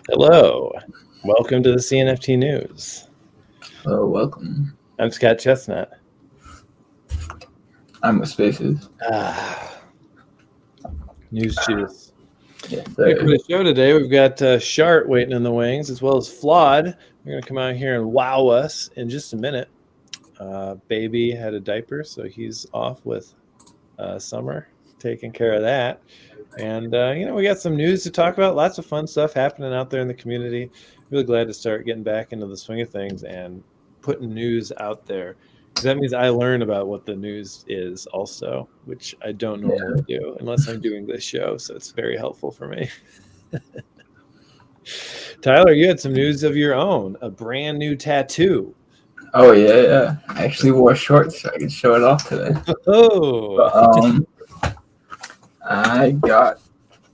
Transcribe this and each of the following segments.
Hello, welcome to the CNFT News. Oh, welcome. I'm Scott Chestnut. I'm with Spaces. News juice. Yes, For the show today, we've got Schhhart waiting in the wings, as well as Flawwed. They're going to come out here and wow us in just a minute. Baby had a diaper, so he's off with Summer, taking care of that. And, we got some news to talk about. Lots of fun stuff happening out there in the community. Really glad to start getting back into the swing of things and putting news out there. That means I learn about what the news is also, which I don't normally do unless I'm doing this show. So it's very helpful for me. Tyler, you had some news of your own, a brand new tattoo. Oh, yeah. I actually wore shorts so I could show it off today. Oh. I got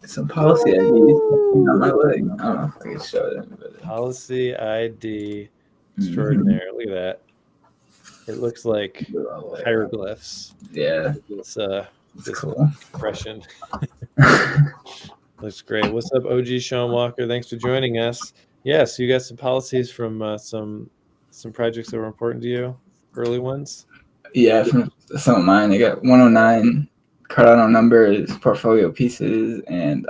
some policy IDs on my leg. I don't know if I can show it. Policy ID extraordinary. Look at that. It looks like hieroglyphs. Yeah. This cool. impression. Looks great. What's up, OG Sean Walker? Thanks for joining us. Yeah, so you got some policies from some projects that were important to you, early ones? Yeah, from some of mine. I got 109 Cardano numbers, portfolio pieces, and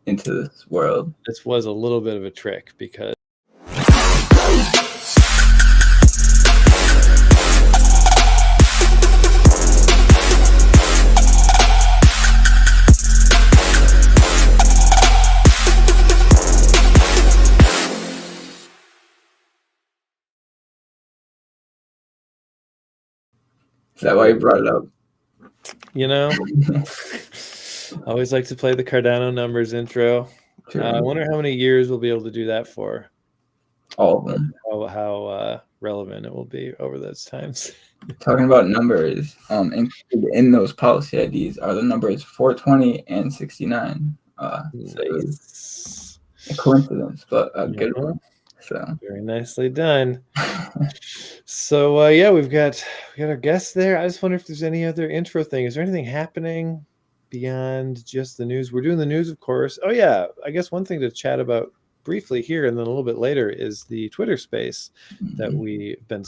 Into This World. This was a little bit of a trick because Is that why you brought it up? I always like to play the Cardano numbers intro. I wonder how many years we'll be able to do that for. All of them. How relevant it will be over those times. Talking about numbers, included in those policy IDs are the numbers 420 and 69. Nice. A coincidence, but a good one. So very nicely done. So we've got our guests there. I just wonder if there's any other intro thing. Is there anything happening beyond just the news? We're doing the news, of course. Oh yeah, I guess one thing to chat about briefly here and then a little bit later is the Twitter space that we've been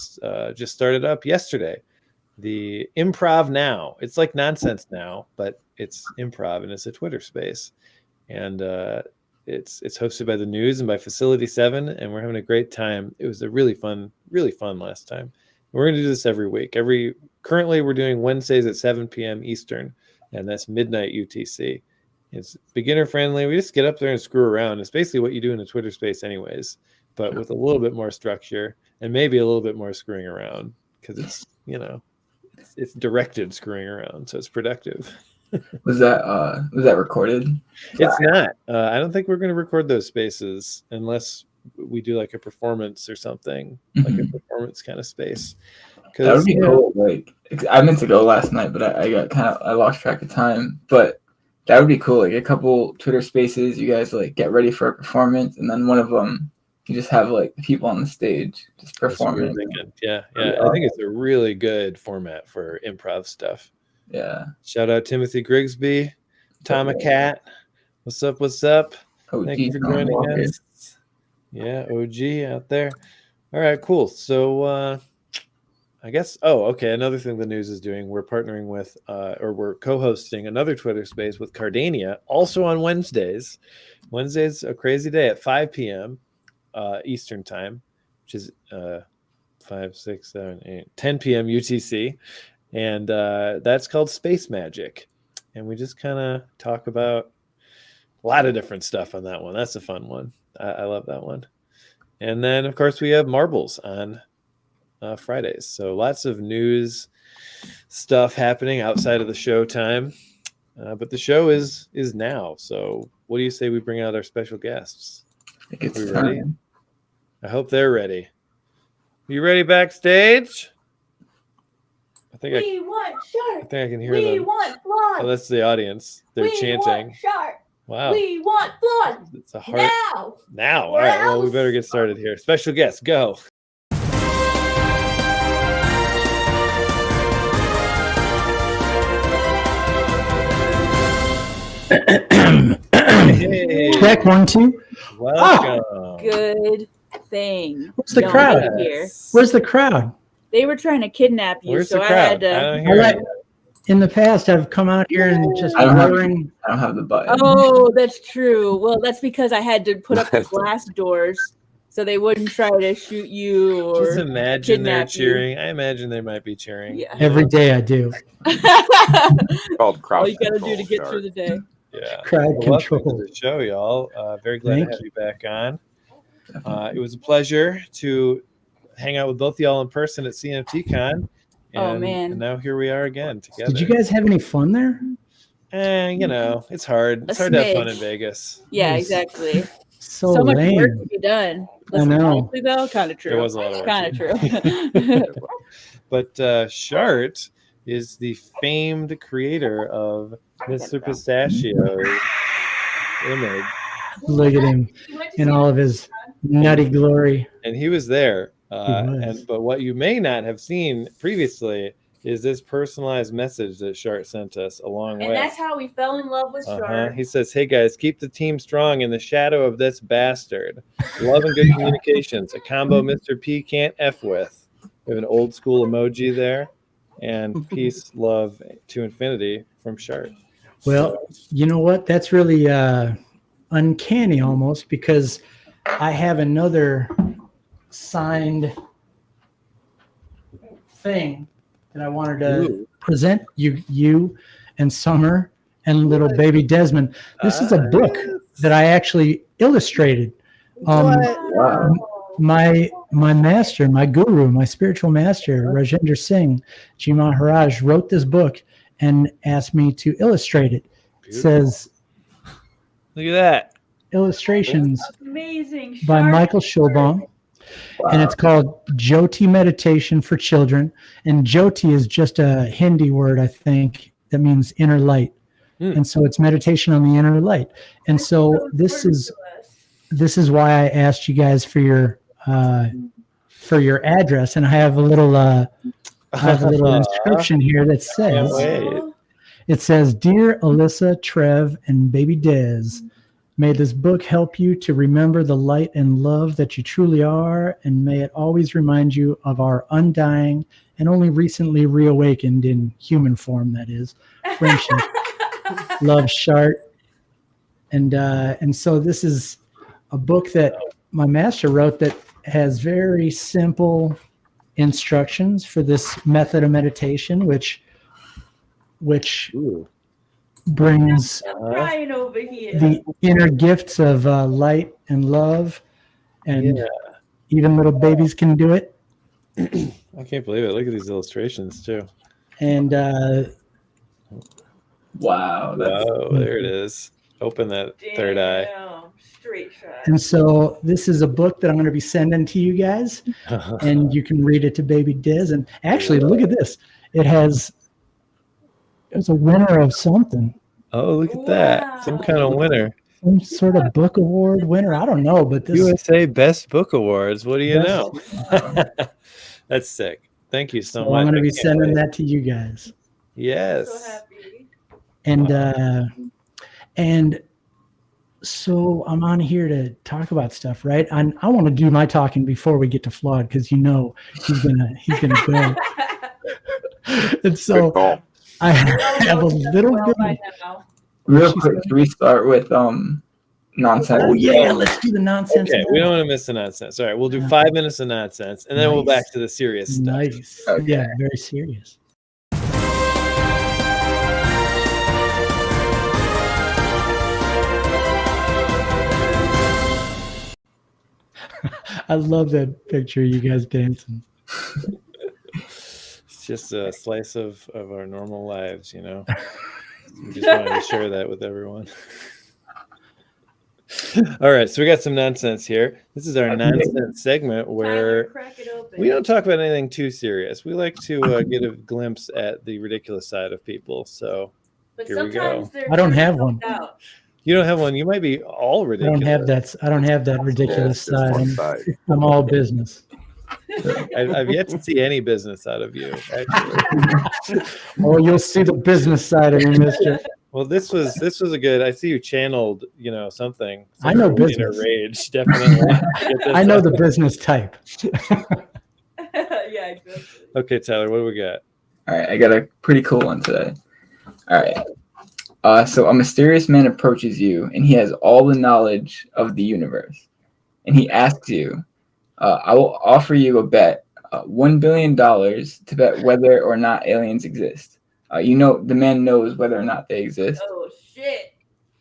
just started up yesterday. The Improv Now. It's like Nonsense Now, but it's improv and it's a Twitter space. And it's hosted by the news and by Facility 7, and we're having a great time. It was a really fun last time. We're going to do this every week. Currently we're doing Wednesdays at 7 p.m. Eastern, and that's midnight UTC. It's beginner friendly. We just get up there and screw around. It's basically what you do in a Twitter space anyways, but with a little bit more structure and maybe a little bit more screwing around because it's, it's directed screwing around, so it's productive. Was that recorded? It's not. I don't think we're going to record those spaces unless we do like a performance or something, like a performance kind of space. That would be cool. Like, I meant to go last night, but I lost track of time. But that would be cool. Like a couple Twitter spaces, you guys like get ready for a performance, and then one of them you just have like the people on the stage just performing. Yeah. I think it's a really good format for improv stuff. Yeah. Shout out Timothy Grigsby, Tomacat. What's up? Thank you for joining us. Yeah, OG out there. All right, cool. So I guess, another thing the news is doing, we're partnering with, or we're co-hosting another Twitter space with Cardania, also on Wednesdays. Wednesday's a crazy day at 5 p.m. Eastern time, which is 5, 6, 7, 8, 10 p.m. UTC. And that's called Space Magic. And we just kind of talk about a lot of different stuff on that one. That's a fun one. I love that one. And then, of course, we have Marbles on Fridays. So lots of news stuff happening outside of the show time. But the show is now. So what do you say we bring out our special guests? I think it's ready? I hope they're ready. You ready backstage? We want Schhhart. I think I can hear them. We want Flawwed. Oh, that's the audience. They're chanting. Want Schhhart. Wow. We want Flawwed. It's a hard now. All Or right. Well, we else. better get started here. Special guest, go. Hey, Check 1, 2. welcome. Good thing. Where's the Don't crowd? get here. Where's the crowd? They were trying to kidnap you, Where's so the I crowd? had to. I don't I hear like, it. in the past, I've come out here and just I don't have- roaring. I don't have the button. Oh, that's true. Well, that's because I had to put up the glass doors so they wouldn't try to shoot you or Just imagine they're kidnap you. cheering. I imagine they might be cheering. Yeah. Every day I do. Called crowd All you gotta do control, to get Schhhart. through the day. Yeah. Crowd Well, welcome control. to the show, y'all. Very glad Thank to have you back on. It was a pleasure to hang out with both y'all in person at CNFT Con. Oh, man. And now here we are again together. Did you guys have any fun there? You know, it's hard. It's A hard to have fun smidge. in Vegas. Yeah, Nice. exactly. So, So much lame. work to be done. I know. Honestly, though, kind of true. There was a lot of work. Kind of true. But Schhhart is the famed creator of Mr. Pistachio's image. Look at him in all of his nutty glory. And he was there. was. But what you may not have seen previously is this personalized message that Schhhart sent us along And with. that's how we fell in love with Schhhart. He says, "Hey guys, keep the team strong in the shadow of this bastard. Love and good communications. A combo Mr. P can't F with." We have an old school emoji there. And peace, love to infinity from Schhhart. Well, you know what? That's really uncanny almost, because I have another signed thing that I wanted to Ooh. present you and Summer and little baby Desmond. This is a book that I actually illustrated. Wow. My master, my guru, my spiritual master, Rajendra Singh Ji Maharaj, wrote this book and asked me to illustrate it. It says Look at that. illustrations Amazing. by Schhhart. Michael Schulbaum, and it's called Jyoti Meditation for Children. And Jyoti is just a Hindi word, I think, that means inner light. And so it's meditation on the inner light. And so this is why I asked you guys for your address, and I have a little inscription here that Can't says, wait. it says, "Dear Alyssa, Trev, and baby Dez, may this book help you to remember the light and love that you truly are, and may it always remind you of our undying and only recently reawakened in human form, that is, friendship. Love, Schhhart." And so this is a book that my master wrote that has very simple instructions for this method of meditation, which Ooh. brings I'm crying over here. the inner gifts of light and love, and Yeah. even little babies can do it. I can't believe it. Look at these illustrations too. And Wow. That's, Wow, there it is. Open that third eye. Damn, straight shot. and so this is a book that I'm going to be sending to you guys, and you can read it to baby Diz. And actually, look at this. It's a winner of something, Oh, look at that. Some kind of winner. some sort of book award winner. I don't know, but this USA Best Book Awards. What do you Best- know? That's sick. Thank you so so much. I'm going to I be can't sending wait. that to you guys. Yes. So happy. And so I'm on here to talk about stuff, right? I want to do my talking before we get to Flawed, because you know he's gonna go. And Good so call. I have a little bit. real quick, can we start with nonsense? Oh yeah, let's do the nonsense. Okay, we don't want to miss the nonsense. All right, we'll do 5 minutes of nonsense, and then we'll Nice. back to the serious stuff. Nice. Okay. Yeah, very serious. I love that picture of you guys dancing. It's just a slice of our normal lives, you know. We just wanted to share that with everyone. All right, so we got some nonsense here. This is our nonsense segment where Crack it open. we don't talk about anything too serious. We like to get a glimpse at the ridiculous side of people. So But here we go. sometimes they're I don't just have one. helped out. you don't have one. You might be all I ridiculous. don't have that Yeah, ridiculous it's just one side. side. I'm all business. I've yet to see any business out of you. Actually. Oh, you'll see the business side of me, mister. Well, this was a good. I see you channeled, something. I know Some business. rage, definitely. Get this I know out. the business type. Yeah, exactly. Okay, Tyler, what do we got? All right, I got a pretty cool one today. All right. So a mysterious man approaches you, and he has all the knowledge of the universe. And he asks you, I will offer you a bet, $1 billion to bet whether or not aliens exist. The man knows whether or not they exist. Oh shit.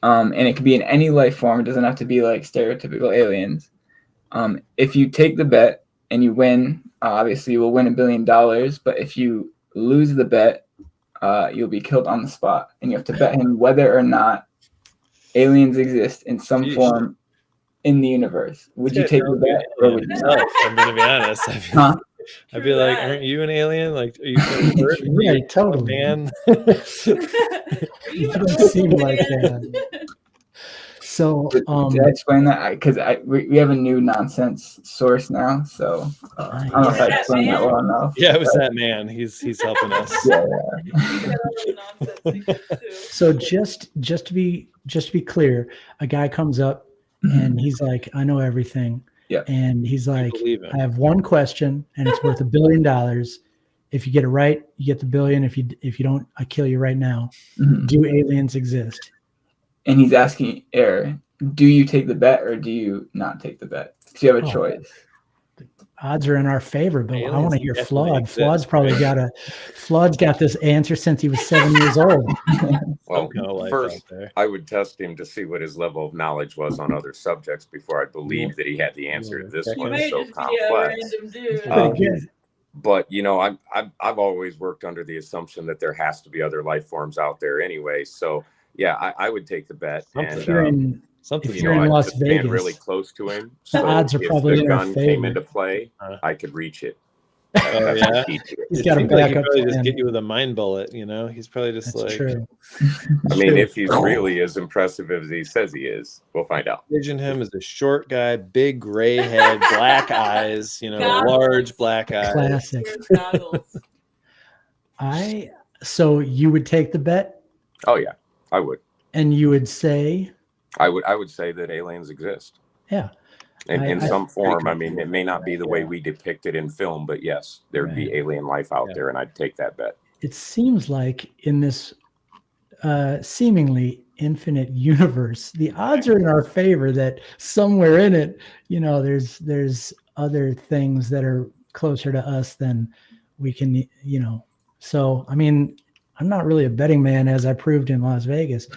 And it could be in any life form. It doesn't have to be like stereotypical aliens. If you take the bet and you win, obviously you will win $1 billion. But if you lose the bet, you'll be killed on the spot. And you have to bet him whether or not aliens exist in some Jeez. form in the universe. Would you take the bet or would you not? Himself, I'm gonna be honest. I'd be like, aren't you an alien? Like, are you hurt? Yeah, totally. Man. Are You you an don't old seem like man? So, Did I explain that? Because we have a new nonsense source now, so I don't know if I explained that well enough. Yeah, it was that man. He's helping us. Yeah. You got all the nonsense secrets, too. so just to be clear, a guy comes up and he's like, I know everything. Yeah. And he's like, believe him. I have one question and it's worth $1 billion. If you get it right, you get the billion. If you don't, I kill you right now. Mhm. Do aliens exist? And he's asking Air, do you take the bet or do you not take the bet? Because you have a Oh. choice. Odds are in our favor, but I Aliens want to hear definitely Flawed. exist. Flawed's got this answer since he was 7 years old. Well, Kind of life first, out there. I would test him to see what his level of knowledge was on other subjects before I believed that he had the answer to this You You one. might It's so just be a complex. random dude. Pretty good. But I've always worked under the assumption that there has to be other life forms out there anyway. So yeah, I would take the bet. Something. If you're in Something. if you're in I Las just stand Vegas, really close to him. the So odds are if probably the in our gun came favor. into play, I could reach it. Oh, That's yeah? the key to it. He's It got a seems like he'd backup probably just plan. get you with a mind bullet, He's probably just That's like true. I mean, True. if he's really as impressive as he says he is, we'll find out. envision him as a short guy, big gray head, black eyes, Goggles. large black eyes. Classic. Wears goggles. So you would take the bet Oh yeah, I would. and you would say, I would say that aliens exist yeah, in I- some form. I mean, it may not be the way we depict it in film, but yes, there'd be alien life out there, and I'd take that bet. it seems like in this seemingly infinite universe, the odds are in our favor that somewhere in it, there's other things that are closer to us than we can, So, I mean, I'm not really a betting man, as I proved in Las Vegas,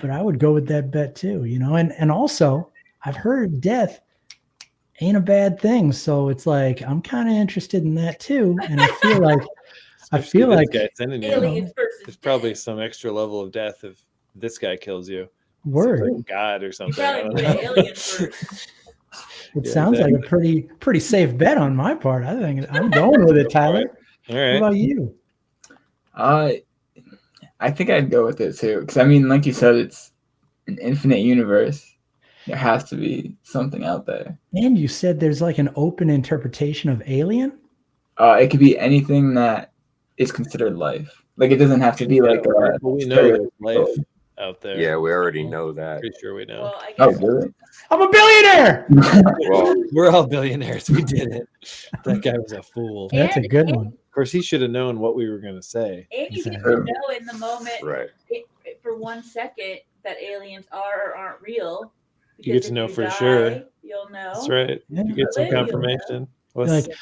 but I would go with that bet too, and also I've heard death ain't a bad thing. So it's like, I'm kind of interested in that too. And I feel like, Especially this guy sending you. Aliens versus There's probably dead. some extra level of death if this guy kills you. word. Seems like God or You something. I probably don't put know. alien first. It Yeah, sounds like a pretty safe bet on my part. I think I'm going with it, Tyler. All What right. about you? I think I'd go with it too. Because I mean, like you said, it's an infinite universe. There has to be something out there. And you said there's like an open interpretation of alien. It could be anything that is considered life. Like it doesn't have to be like Well, we know there's life out there. Yeah, we already know that. Pretty sure we know. Well, I Oh, guess really? I'm a billionaire. Well, We're all billionaires. We did it. That guy was a fool. Of That's a good one. course, he should have known what we were going to say. and you get Exactly. to know in the moment, right. for 1 second, that aliens are or aren't real. You get Because to if know you for die, sure. You'll know. That's right. Yeah. You get some You'll know. confirmation. You're What's- like,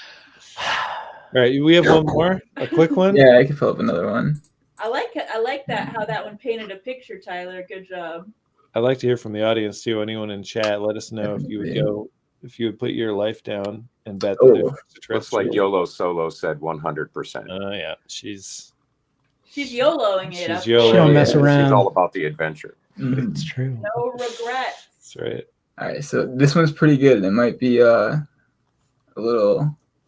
all right, we have one more, a quick one. Yeah, I could pull up another one. I like that how that one painted a picture, Tyler. Good job. I'd like to hear from the audience too. Anyone in chat, let us know if you would put your life down and bet that Oh. there's Looks extraterrestrial. like YOLO Solo said 100%. Yeah, she's She's YOLOing it. She's up YOLOing She don't it. mess around. She's all about the adventure. Mhm. it's true. No regrets. That's right. All right, so this one's pretty good. It might be a little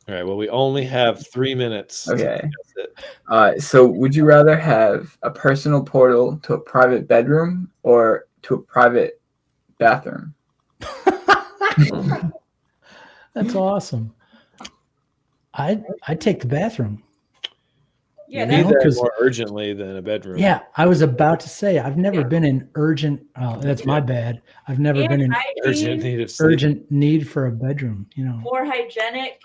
All right. Well, we only have 3 minutes. okay. That's it. So would you rather have a personal portal to a private bedroom or to a private bathroom? That's awesome. I'd take the bathroom. Yeah, you that's need that 'cause- more urgently than a bedroom. Yeah, I was about to say I've never Yeah. been in urgent. Oh, that's my bad. I've never and been in Urgent hygiene, need of sleep. urgent need for a bedroom. more hygienic.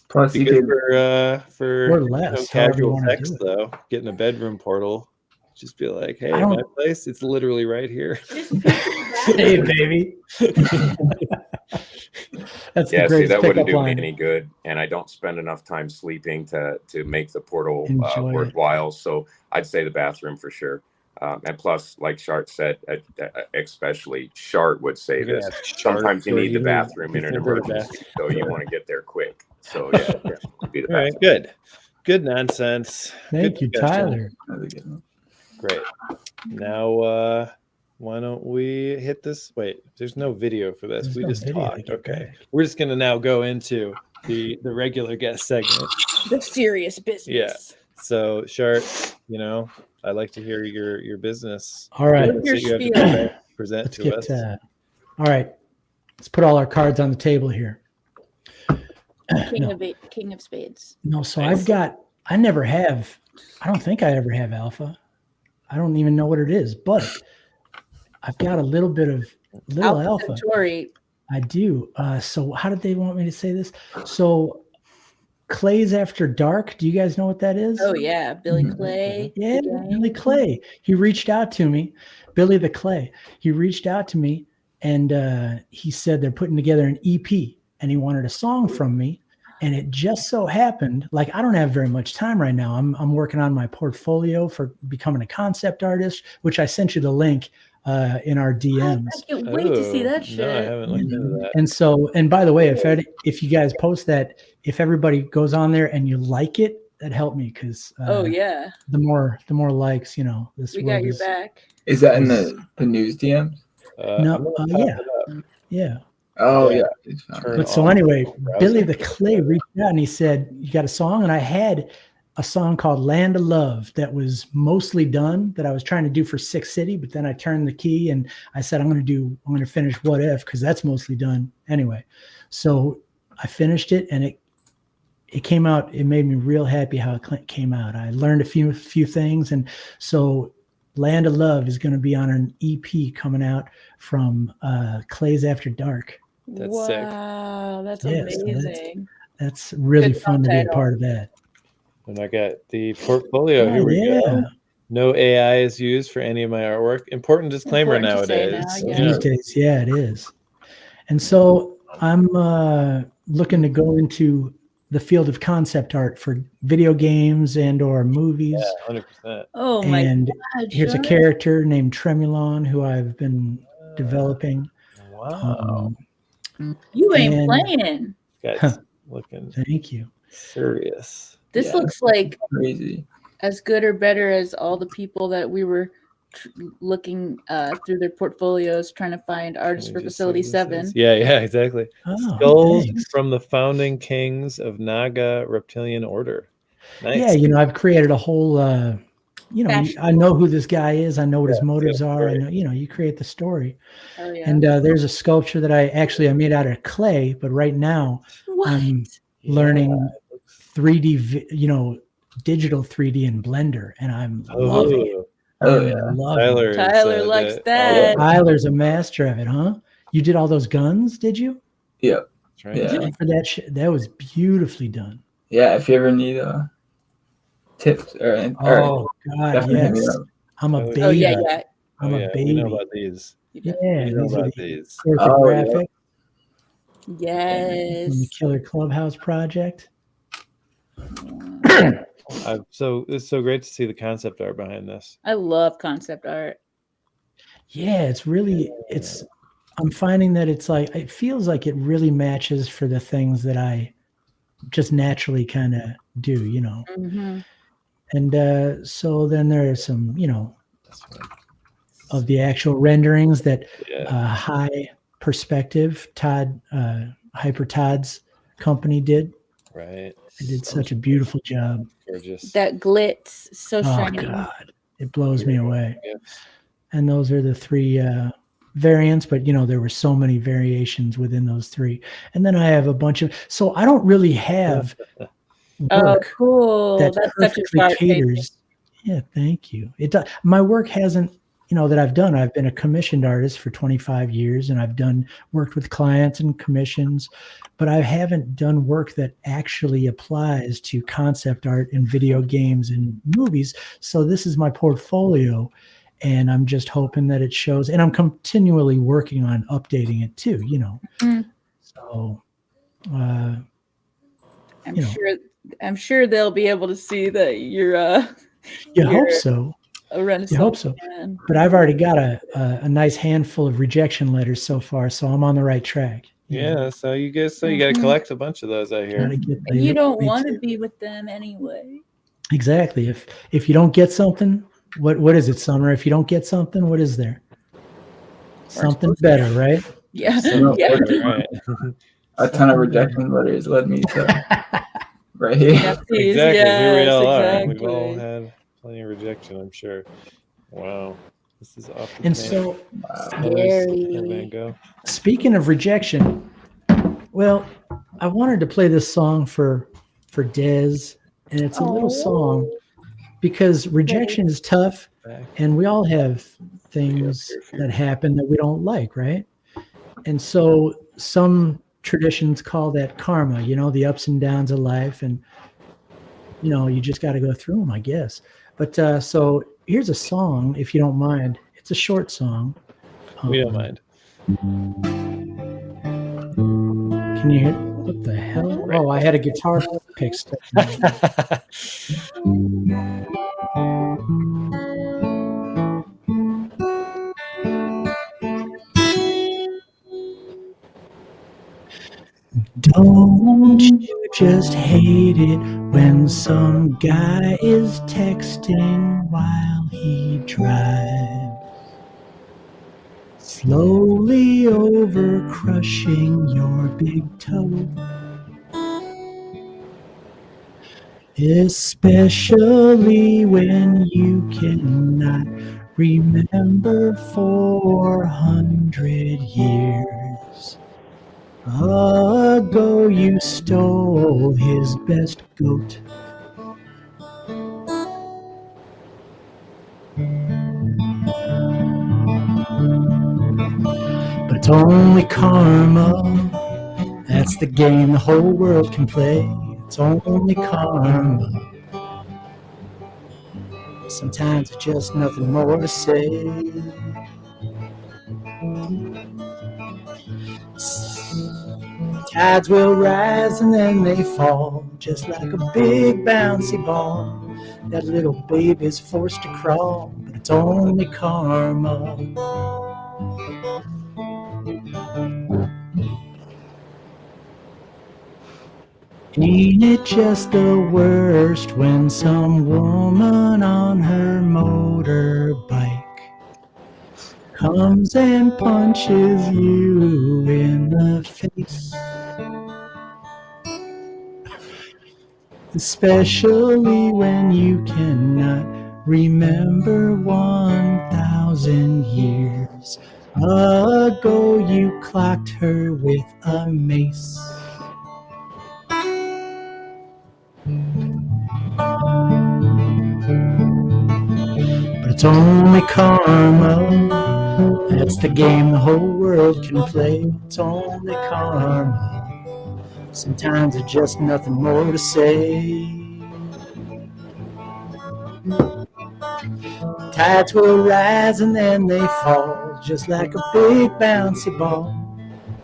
Plus, Be you good could for Or less, however you casual wanna sex do it. though. Getting a bedroom portal. Just be like, hey, I my don't- place, it's literally right here. Just picture that. Hey, baby. That's the Yeah, see, greatest that wouldn't pickup do me line. any good, and I don't spend enough time sleeping to make the portal Enjoy it. worthwhile. So I'd say the bathroom for sure. And plus, like Schhhart said, especially Schhhart would say You're gonna this. have Schhhart Sometimes you for need the you bathroom in an before the emergency, bathroom. so you want to get there quick. So yeah, it'd be the All right, bathroom. good nonsense. Thank Good you, discussion. Tyler. That's a good one. Great. Now, why don't we hit this? Wait, there's no video for this. There's We no just video to talked. get Okay, back. we're just gonna now go into the regular guest segment. The serious business. So, Schhhart, I'd like to hear your business. All right. Business Your that you have to spiel. present Let's to get. us. All right. Let's put all our cards on the table here. King of spades. No, so Nice. I never have, I don't think I ever have alpha. I don't even know what it is, but I've got a little bit of alpha. Centauri. I do. So how did they want me to say this? So Clay's After Dark. Do you guys know what that is? Oh yeah, Billy Mhm. Clay. Yeah, the gang. Billy Clay. He reached out to me, Billy the Clay. He reached out to me and he said they're putting together an EP and he wanted a song from me. And it just so happened, like I don't have very much time right now. I'm working on my portfolio for becoming a concept artist, which I sent you the link in our DMs. I can't wait to see that shit. No, I haven't looked into that. And so, and by the way, if you guys post that, if everybody goes on there and you like it, that helped me because Oh yeah, the more likes, this we world got your is. back. Is that in the news DMs? No, I'm gonna yeah. pop it up. Yeah. Oh Yeah. yeah. It's fine. Turn But so on anyway, browser. Billy the Clay reached out and he said, "You got a song?" And I had a song called "Land of Love" that was mostly done that I was trying to do for Six City, but then I turned the key and I said, I'm going to finish What If because that's mostly done anyway. So I finished it and it came out. It made me real happy how it came out. I learned a few things, and so Land of Love is going to be on an EP coming out from Clay's After Dark. That's sick. Wow, that's Yeah, so amazing. That's really Good fun to be a title. part of that. And I got the portfolio. Here we go. No AI is used for any of my artwork. Important disclaimer Important to say nowadays. now, yeah. These days, yeah, it is. And so I'm looking to go into the field of concept art for video games and or movies. Yeah, 100%. Oh my And god! here's a Schhhart. character named Tremulon who I've been developing. Wow. You ain't and- playing. Guys, looking Thank you. serious. This Yeah. looks like Crazy. as good or better as all the people that we were looking through their portfolios trying to find artists Let for me just Facility see what this 7. is. Yeah, exactly. Oh, Skulls thanks. from the founding kings of Naga Reptilian Order. Nice. Yeah, I've created a whole Fashion. I know who this guy is. I know what his Yeah, motives yeah, are. I right. know, you create the story. Oh yeah. And there's a sculpture that I made out of clay, but right now what? I'm Yeah, learning it looks- 3D, digital 3D in Blender, and I'm loving it. Oh, Oh yeah. I'm loving it. Tyler likes that. Tyler's a master of it, huh? You did all those guns, did you? Yeah. That's right. Yeah. For that that was beautifully done. Yeah. If you ever need tips or Oh God, definitely hit me yes. up. I'm a Oh, baby. Oh yeah. I'm Oh, a yeah, baby. We know about these. Yeah, We know these are about the these. orthographic Yes. from the Killer Clubhouse project. It's so great to see the concept art behind this. I love concept art. Yeah, I'm finding that it feels like it really matches for the things that I just naturally kind of do, Mm-hmm. And so then there are some, That's right. of the actual renderings that Yeah. High Perspective, Hyper Todd's company did. Right. They did such a beautiful job. Gorgeous. That glitz, so Oh shiny. God, it blows me away. Gifts. And those are the three variants, but there were so many variations within those three. And then I have a bunch of, so I don't really have Oh, work cool. that That's such a perfectly smart patient. caters. Yeah, thank you. It does. My work hasn't, that I've done. I've been a commissioned artist for 25 years, and I've worked with clients and commissions, but I haven't done work that actually applies to concept art in video games and movies. So this is my portfolio, and I'm just hoping that it shows. And I'm continually working on updating it too. Mm. So. I'm sure they'll be able to see that you're You hope so. a Renaissance You hope so. man. But I've already got a nice handful of rejection letters so far, so I'm on the right track. Yeah, so you got to collect a bunch of those out here. And you don't want to be with them anyway. Exactly. If you don't get something, what is it, Summer? If you don't get something, what is there? Something better, right? Yeah. Right. A ton of rejection letters led me to right here. Exactly. Yes, Here we all exactly. are. We've all had plenty of rejection, I'm sure. Wow. This is off the And chain. so, Van Gogh. Speaking of rejection, well, I wanted to play this song for Dez, and it's a little song because rejection is tough, and we all have things that happen that we don't like, right? And so some traditions call that karma, the ups and downs of life, and you just got to go through them, I guess. But so here's a song, if you don't mind. It's a short song. We don't mind. Can you hear? What the hell? Right. Oh, I had a guitar pick stuck. Don't you just hate it when some guy is texting while he drives, slowly over crushing your big toe? Especially when you cannot remember 400 years ago you stole his best goat. But it's only karma. That's the game the whole world can play. It's only karma. Sometimes it's just nothing more to say. Tides will rise and then they fall, just like a big bouncy ball. That little baby's forced to crawl, but it's only karma. Ain't it just the worst when some woman on her motorbike comes and punches you in the face? Especially when you cannot remember 1,000 years ago you clocked her with a mace. But it's only karma. That's the game the whole world can play. It's only karma. Sometimes it's just nothing more to say. Tides will rise and then they fall, just like a big bouncy ball.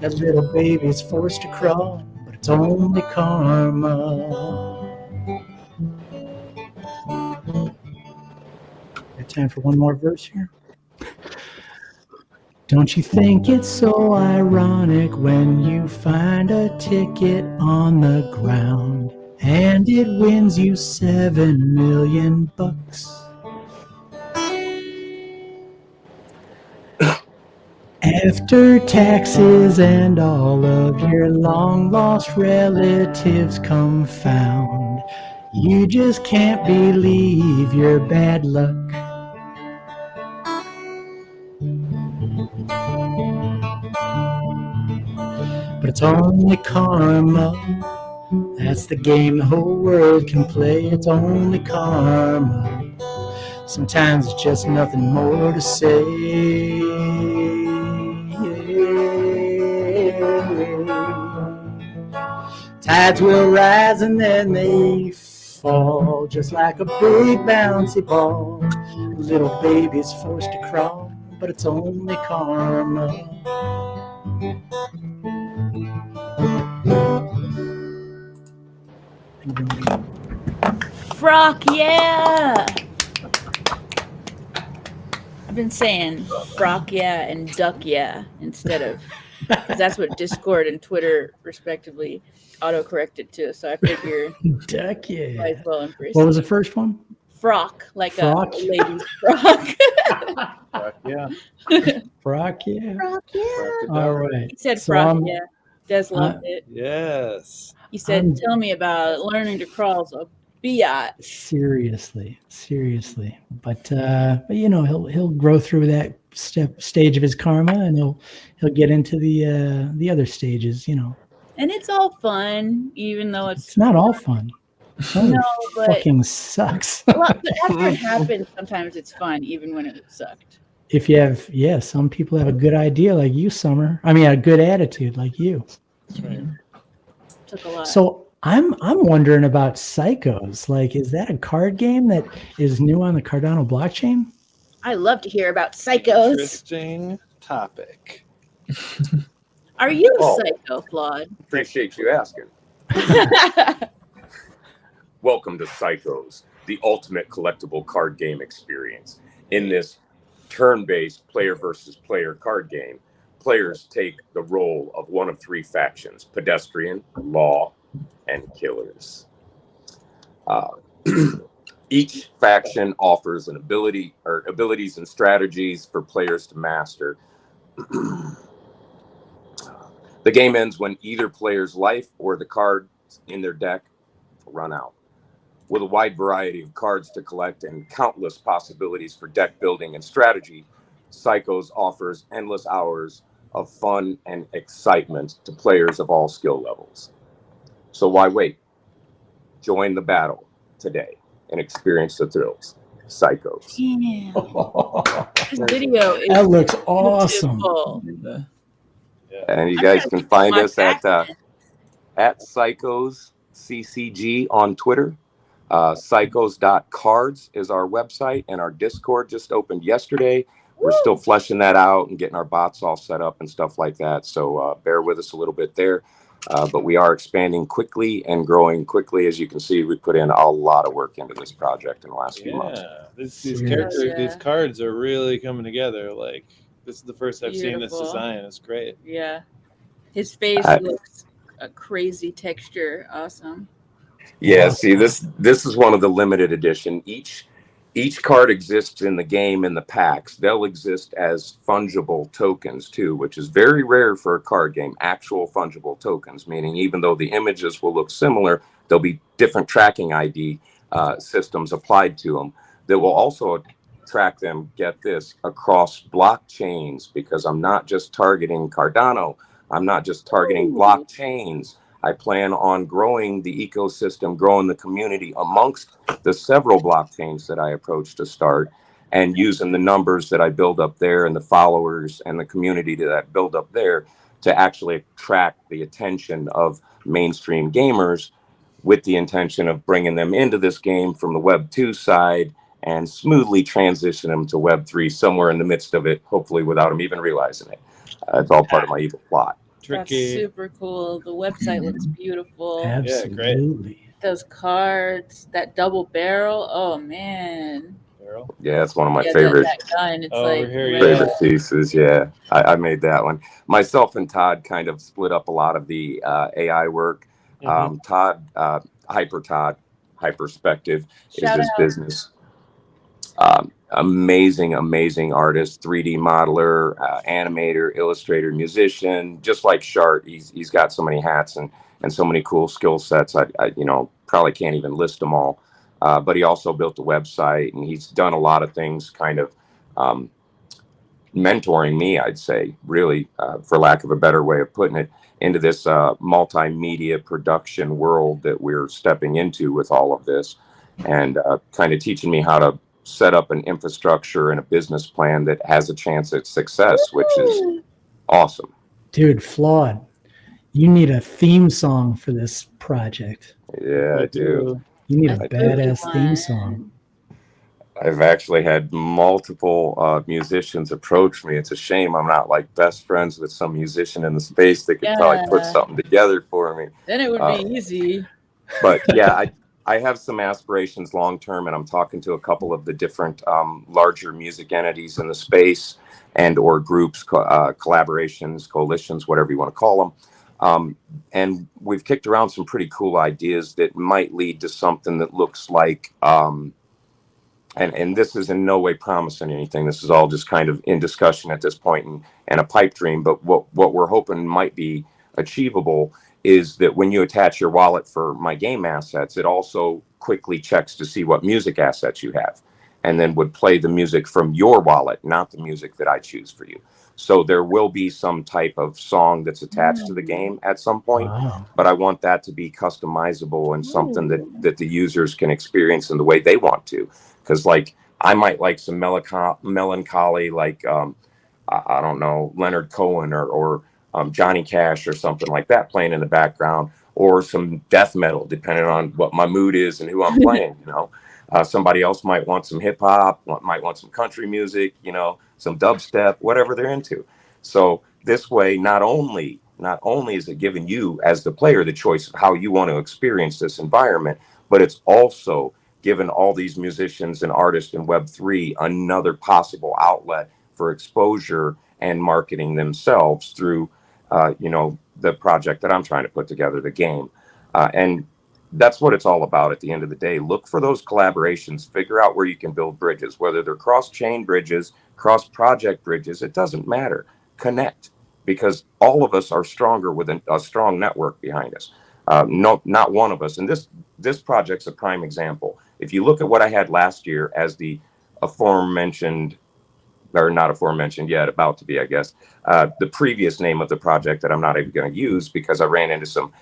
That little baby's forced to crawl, but it's only karma. Got time for one more verse here? Don't you think it's so ironic when you find a ticket on the ground and it wins you $7 million? After taxes and all of your long-lost relatives come found, you just can't believe your bad luck. But it's only karma. That's the game the whole world can play. It's only karma. Sometimes it's just nothing more to say. Tides will rise and then they fall, just like a big bouncy ball. A little baby's forced to crawl, but it's only karma. Frock, yeah. I've been saying frock, yeah, and duck, yeah, instead of, because that's what Discord and Twitter, respectively, autocorrected to. So I figure Duck, yeah. might as well embrace What it. was the first one? Frock, like Frock? a lady's frock. Yeah. Frock, yeah. Frock, yeah. All right. He said So frock, I'm- yeah. Des loved it. Yes. He said, I'm- tell me about learning to crawl. So biatch. Seriously. But you know, he'll grow through that stage of his karma, and he'll get into the other stages. You know, And it's all fun, even though it's not all fun. Some of No, it but- fucking sucks. well, but after it happens, sometimes it's fun, even when it sucked. If you have, some people have a good idea like you, Summer. I mean, a good attitude like you. That's right. Took a lot. So I'm wondering about Psychos. Like, is that a card game that is new on the Cardano blockchain? I love to hear about psychos. Interesting topic. Are you a Oh. psycho, Flawed? Appreciate you asking. Welcome to Psychos, the ultimate collectible card game experience. In this turn-based player versus player card game, players take the role of one of three factions: pedestrian, law, and killers. Each faction offers an ability or abilities and strategies for players to master. The game ends when either player's life or the cards in their deck run out. With a wide variety of cards to collect and countless possibilities for deck building and strategy, Psychos offers endless hours of fun and excitement to players of all skill levels. So why wait? Join the battle today and experience the thrills. Psychos. Damn. This video is That looks awesome. beautiful. And you I'm guys gonna can keep find my us at back. Psychos CCG on Twitter. Psychos.cards is our website, and our Discord just opened yesterday. We're still fleshing that out and getting our bots all set up and stuff like that. So bear with us a little bit there. But we are expanding quickly and growing quickly. As you can see, we put in a lot of work into this project in the last few months. Yeah. These Yeah. characters, Yeah. these cards are really coming together. Like, this is the first I've seen this Beautiful. design. It's great. Yeah. His face I- looks a crazy texture. Awesome. Yeah, see, this is one of the limited edition. Each card exists in the game in the packs. They'll exist as fungible tokens too, which is very rare for a card game. Actual fungible tokens, meaning even though the images will look similar, there'll be different tracking ID systems applied to them that will also track them, get this, across blockchains, because I'm not just targeting Cardano. I'm not just targeting blockchains. I plan on growing the ecosystem, growing the community amongst the several blockchains that I approach to start, and using the numbers that I build up there and the followers and the community that I build up there to actually attract the attention of mainstream gamers, with the intention of bringing them into this game from the Web 2 side and smoothly transition them to Web 3 somewhere in the midst of it, hopefully without them even realizing it. It's all part of my evil plot. Tricky. That's super cool. The website looks beautiful. Absolutely. Those cards, that double barrel. Oh man. Barrel. Yeah, it's one of my Yeah, favorite that gun. It's Over like here, yeah. favorite pieces. Yeah, I made that one. Myself and Todd kind of split up a lot of the AI work. Mhm. Todd, Hyperspective is Shout his out. business. Amazing I-D, 3D modeler, animator, illustrator, musician, just like Schhhart. He's got so many hats and so many cool skill sets. I probably can't even list them all. But he also built a website, and he's done a lot of things kind of mentoring me, I'd say, really, for lack of a better way of putting it, into this multimedia production world that we're stepping into with all of this, and kind of teaching me how to set up an infrastructure and a business plan that has a chance at success, which is awesome. Dude, Flawed, you need a theme song for this project. Yeah, I do. You need a I do. badass theme song. I've actually had multiple musicians approach me. It's a shame I'm not like best friends with some musician in the space that could probably put something together for me. Then it would be easy. But yeah, I have some aspirations long term, and I'm talking to a couple of the different larger music entities in the space and or groups, collaborations, coalitions, whatever you want to call them. And we've kicked around some pretty cool ideas that might lead to something that looks like, and this is in no way promising anything. This is all just kind of in discussion at this point and a pipe dream. But what we're hoping might be achievable is that when you attach your wallet for my game assets, it also quickly checks to see what music assets you have, and then would play the music from your wallet, not the music that I choose for you. So there will be some type of song that's attached to the game at some point, but I want that to be customizable and something that the users can experience in the way they want to. Because like I might like some melancholy, like I don't know, Leonard Cohen or Johnny Cash or something like that playing in the background, or some death metal, depending on what my mood is and who I'm playing. You know, somebody else might want some hip hop, might want some country music, you know, some dubstep, whatever they're into. So this way, not only is it giving you as the player the choice of how you want to experience this environment, but it's also given all these musicians and artists in Web3 another possible outlet for exposure and marketing themselves through, you know, the project that I'm trying to put together, the game. And that's what it's all about at the end of the day. Look for those collaborations, figure out where you can build bridges, whether they're cross-chain bridges, cross-project bridges, it doesn't matter. Connect, because all of us are stronger with a strong network behind us. No, not one of us. And this project's a prime example. If you look at what I had last year as the aforementioned, or not aforementioned yet, about to be, I guess, the previous name of the project that I'm not even going to use because I ran into some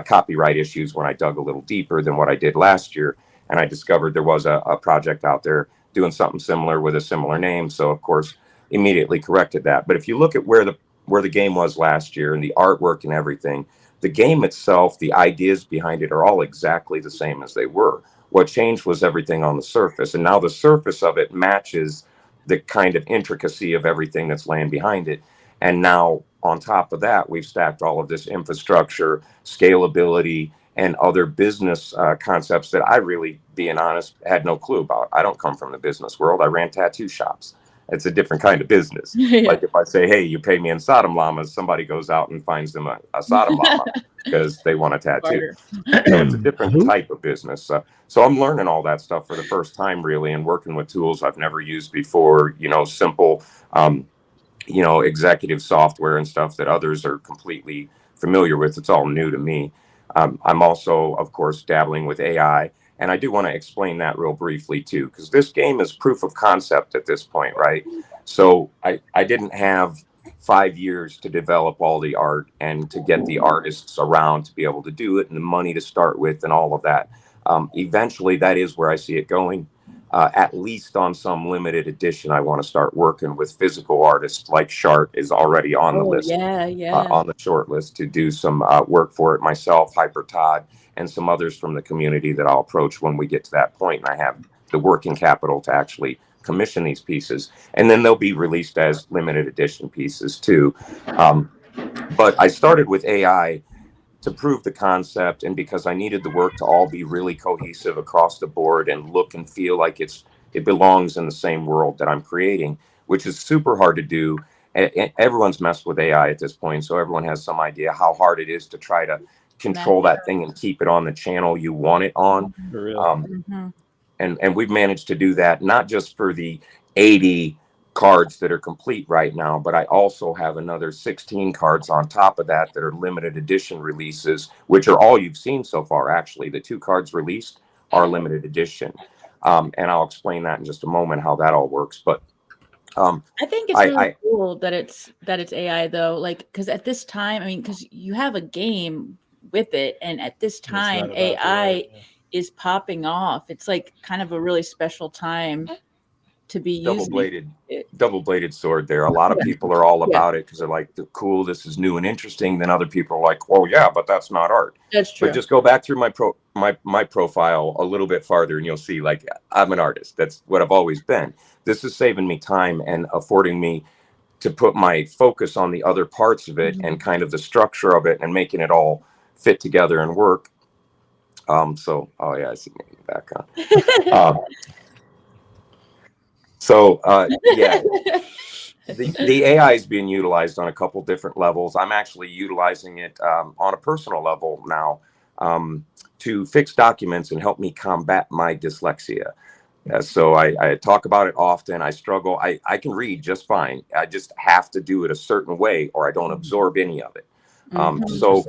copyright issues when I dug a little deeper than what I did last year. And I discovered there was a project out there doing something similar with a similar name. So, of course, immediately corrected that. But if you look at where the game was last year and the artwork and everything, the game itself, the ideas behind it are all exactly the same as they were. What changed was everything on the surface. And now the surface of it matches the kind of intricacy of everything that's laying behind it. And now on top of that, we've stacked all of this infrastructure, scalability, and other business concepts that I really, being honest, had no clue about. I don't come from the business world. I ran tattoo shops. It's a different kind of business. Yeah. Like if I say, hey, you pay me in Sodom llamas, somebody goes out and finds them a Sodom llama because they want a tattoo. So it's a different type of business. So I'm learning all that stuff for the first time, really, and working with tools I've never used before, you know, simple, you know, executive software and stuff that others are completely familiar with. It's all new to me. I'm also, of course, dabbling with AI. And I do want to explain that real briefly, too, because this game is proof of concept at this point, right? So I didn't have 5 years to develop all the art and to get the artists around to be able to do it and the money to start with and all of that. Eventually, that is where I see it going. At least on some limited edition, I want to start working with physical artists like Schhhart is already on the list, on the short list to do some work for it myself, Hyper Todd, and some others from the community that I'll approach when we get to that point and I have the working capital to actually commission these pieces. And then they'll be released as limited edition pieces too. But I started with AI to prove the concept, and because I needed the work to all be really cohesive across the board and look and feel like it belongs in the same world that I'm creating, which is super hard to do. Everyone's messed with AI at this point, so everyone has some idea how hard it is to try to control that thing and keep it on the channel you want it on. And we've managed to do that, not just for the 80 cards that are complete right now, but I also have another 16 cards on top of that are limited edition releases, which are all you've seen so far. Actually, the 2 cards released are limited edition. And I'll explain that in just a moment, how that all works. But I think it's really cool that it's AI though, like because at this time, I mean, because you have a game with it, and at this time, AI is popping off. It's like kind of a really special time to be using double-bladed sword there. A lot of people are all about it because they're like, cool, this is new and interesting. Then other people are like, well, yeah, but that's not art. That's true. But just go back through my profile a little bit farther and you'll see, like, I'm an artist. That's what I've always been. This is saving me time and affording me to put my focus on the other parts of it and kind of the structure of it and making it all fit together and work. So, oh yeah, I see me back on. Yeah, the AI is being utilized on a couple different levels. I'm actually utilizing it on a personal level now to fix documents and help me combat my dyslexia. So I talk about it often. I struggle. I can read just fine. I just have to do it a certain way or I don't absorb any of it. So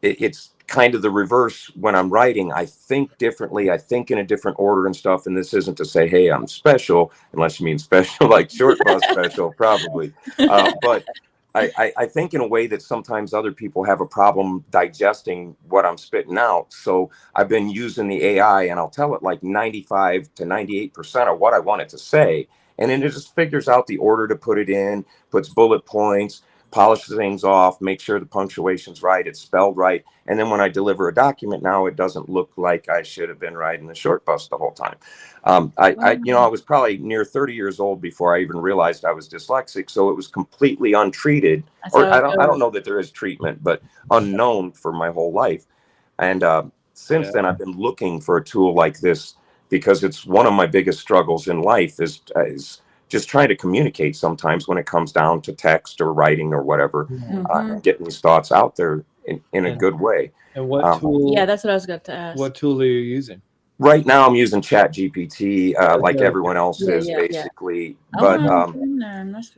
it's kind of the reverse when I'm writing. I think differently. I think in a different order and stuff. And this isn't to say, hey, I'm special, unless you mean special like short bus special, probably. But I think in a way that sometimes other people have a problem digesting what I'm spitting out. So I've been using the AI and I'll tell it like 95 to 98% of what I want it to say. And then it just figures out the order to put it in, puts bullet points, polishes things off, make sure the punctuation's right, it's spelled right. And then when I deliver a document now, it doesn't look like I should have been riding the short bus the whole time. I was probably near 30 years old before I even realized I was dyslexic. So it was completely untreated. Or I don't know that there is treatment, but unknown for my whole life. And since then, I've been looking for a tool like this because it's one of my biggest struggles in life is just trying to communicate sometimes when it comes down to text or writing or whatever, getting these thoughts out there in a good way. And what tool? Yeah, that's what I was going to ask. What tool are you using? Right now, I'm using Chat GPT, like everyone else is, basically. But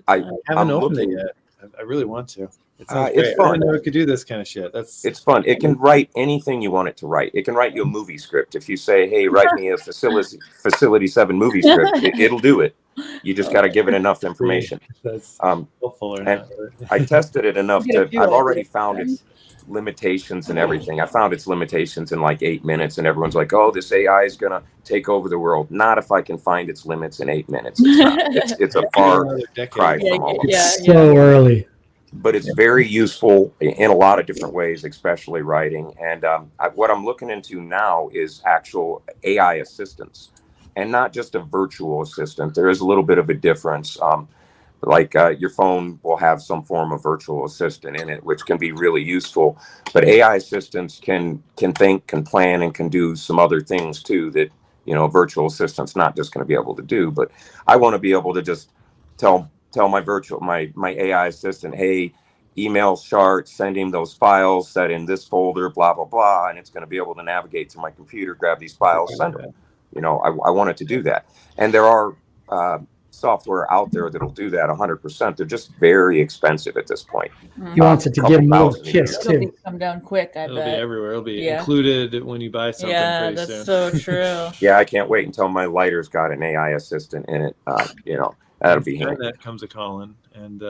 I haven't opened it yet. I really want to. It's fun. I didn't know it could do this kind of shit. It's fun. It can write anything you want it to write. It can write you a movie script. If you say, hey, write me a Facility 7 movie script, it'll do it. You just got to give it enough information. And I tested it enough I've already found its limitations and everything. I found its limitations in like 8 minutes, and everyone's like, oh, this AI is going to take over the world. Not if I can find its limits in 8 minutes. It's not. It's a far cry from all of it. It's so early. But it's very useful in a lot of different ways, especially writing. And what I'm looking into now is actual AI assistance, and not just a virtual assistant. There is a little bit of a difference. Your phone will have some form of virtual assistant in it, which can be really useful. But AI assistants can think, can plan, and can do some other things too that, virtual assistant's not just going to be able to do. But I want to be able to just tell my AI assistant, hey, email Schhhart, send him those files, set in this folder, blah, blah, blah. And it's going to be able to navigate to my computer, grab these files, send them. I want it to do that. And there are software out there that'll do that 100%. They're just very expensive at this point. He wants it to give him a little kiss too. Come down quick, I bet. It'll be everywhere. It'll be included when you buy something. Yeah, that's soon. So true. Yeah, I can't wait until my lighter's got an AI assistant in it. That'll be handy. That comes a calling, and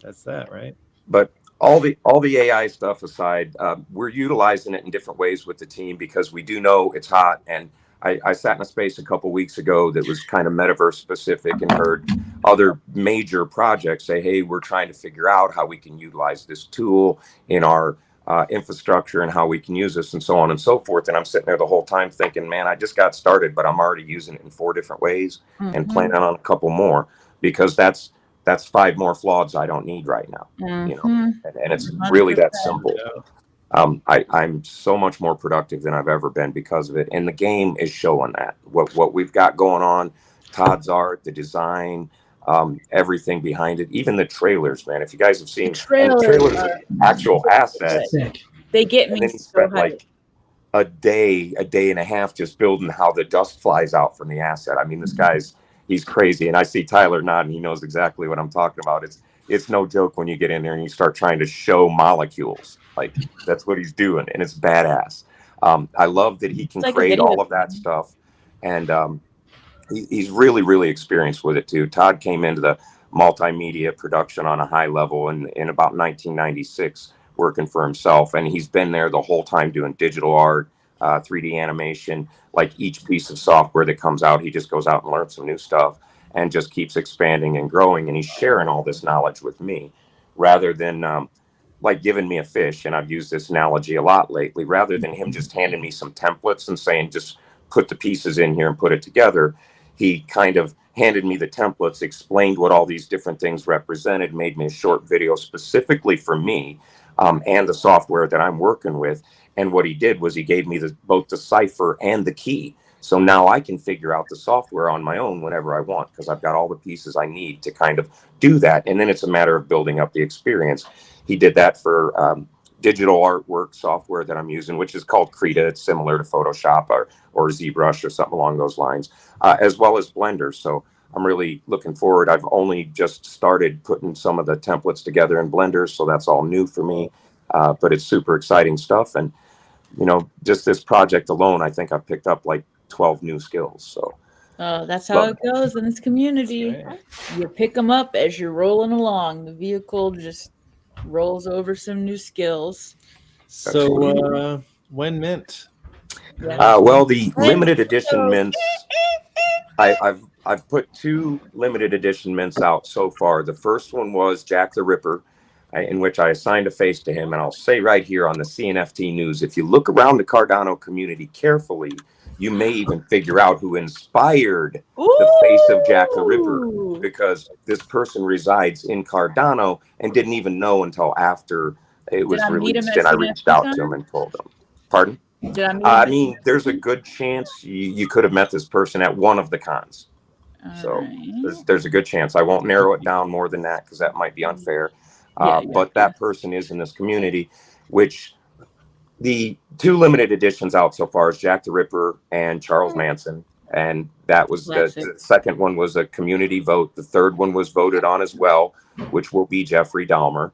that's that, right? But all the AI stuff aside, we're utilizing it in different ways with the team because we do know it's hot. And I sat in a space a couple weeks ago that was kind of metaverse specific and heard other major projects say, hey, we're trying to figure out how we can utilize this tool in our infrastructure and how we can use this and so on and so forth. And I'm sitting there the whole time thinking, man, I just got started, but I'm already using it in 4 different ways and planning on a couple more because that's 5 more flaweds I don't need right now, and it's really that simple. I'm so much more productive than I've ever been because of it. And the game is showing that what we've got going on, Todd's art, the design, everything behind it, even the trailers, man. If you guys have seen the trailers are actual assets, they get me. And then he spent like a day and a half just building how the dust flies out from the asset. I mean, this he's crazy. And I see Tyler nodding. He knows exactly what I'm talking about. It's no joke when you get in there and you start trying to show molecules. Like that's what he's doing. And it's badass. I love that he can create all of that stuff. And he's really, really experienced with it too. Todd came into the multimedia production on a high level in about 1996, working for himself. And he's been there the whole time doing digital art, 3D animation. Like each piece of software that comes out, he just goes out and learns some new stuff and just keeps expanding and growing. And he's sharing all this knowledge with me rather than like giving me a fish. And I've used this analogy a lot lately, rather than him just handing me some templates and saying, just put the pieces in here and put it together. He kind of handed me the templates, explained what all these different things represented, made me a short video specifically for me and the software that I'm working with. And what he did was he gave me both the cipher and the key. So now I can figure out the software on my own whenever I want, because I've got all the pieces I need to kind of do that. And then it's a matter of building up the experience. He did that for digital artwork software that I'm using, which is called Krita. It's similar to Photoshop or ZBrush or something along those lines, as well as Blender. So I'm really looking forward. I've only just started putting some of the templates together in Blender, so that's all new for me. But it's super exciting stuff. And, you know, just this project alone, I think I've picked up like 12 new skills. So that's how it goes in this community. Right. You pick them up as you're rolling along. The vehicle just rolls over some new skills. So when mint? Well, the limited edition mints, I've put 2 limited edition mints out so far. The first one was Jack the Ripper, in which I assigned a face to him. And I'll say right here on the CNFT news, if you look around the Cardano community carefully, you may even figure out who inspired the face of Jack the Ripper, because this person resides in Cardano and didn't even know until after it was released. And I reached out to him and told him. Pardon? I mean, there's a good chance you could have met this person at one of the cons. So there's a good chance. I won't narrow it down more than that, because that might be unfair. But that person is in this community, which the 2 limited editions out so far is Jack the Ripper and Charles Manson. And that was the second one was a community vote. The third one was voted on as well, which will be Jeffrey Dahmer.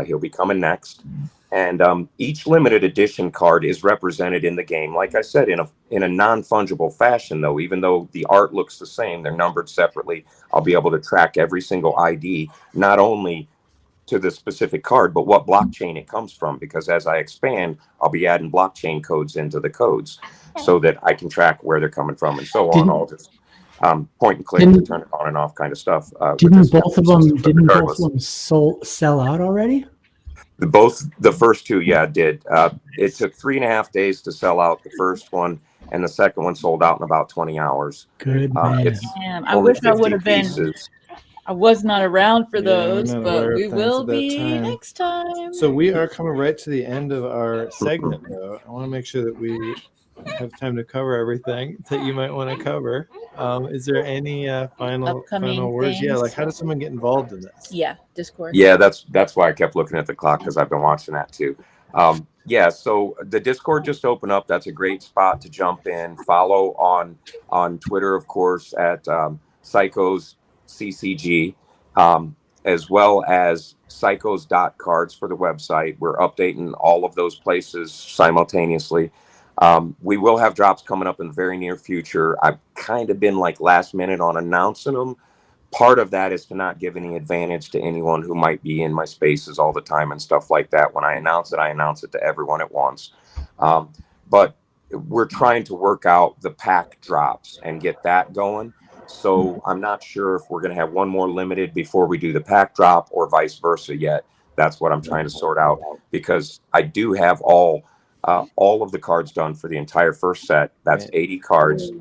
He'll be coming next. And each limited edition card is represented in the game, like I said, in a non-fungible fashion, though. Even though the art looks the same, they're numbered separately. I'll be able to track every single ID, not only to the specific card, but what blockchain it comes from, because as I expand, I'll be adding blockchain codes into the codes so that I can track where they're coming from and so on. All just point and click to turn it on and off kind of stuff. Didn't both of them sell out already? The first 2, did. It took 3.5 days to sell out the first one, and the second one sold out in about 20 hours. Good man. I wish I would have been. I was not around for those, but we will be next time. So we are coming right to the end of our segment, though. I want to make sure that we have time to cover everything that you might want to cover. Is there any final words? Yeah, like how does someone get involved in this? Yeah, Discord. Yeah, that's why I kept looking at the clock, because I've been watching that too. So the Discord just opened up. That's a great spot to jump in. Follow on Twitter, of course, at Psychos CCG, as well as psychos.cards for the website. We're updating all of those places simultaneously. We will have drops coming up in the very near future. I've kind of been like last minute on announcing them. Part of that is to not give any advantage to anyone who might be in my spaces all the time and stuff like that. When I announce it to everyone at once. But we're trying to work out the pack drops and get that going. So I'm not sure if we're going to have one more limited before we do the pack drop or vice versa yet. That's what I'm trying to sort out, because I do have all of the cards done for the entire first set. That's 80 cards.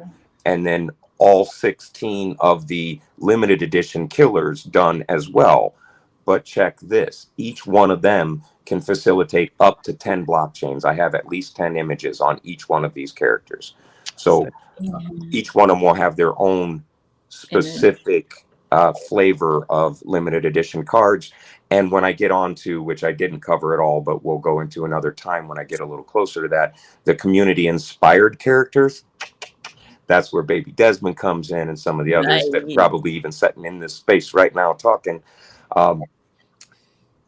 And then all 16 of the limited edition killers done as well. But check this. Each one of them can facilitate up to 10 blockchains. I have at least 10 images on each one of these characters. So each one of them will have their own specific flavor of limited edition cards. And when I get on to, which I didn't cover at all, but we'll go into another time when I get a little closer to that, the community inspired characters, that's where Baby Desmond comes in, and some of the others that are probably even sitting in this space right now talking.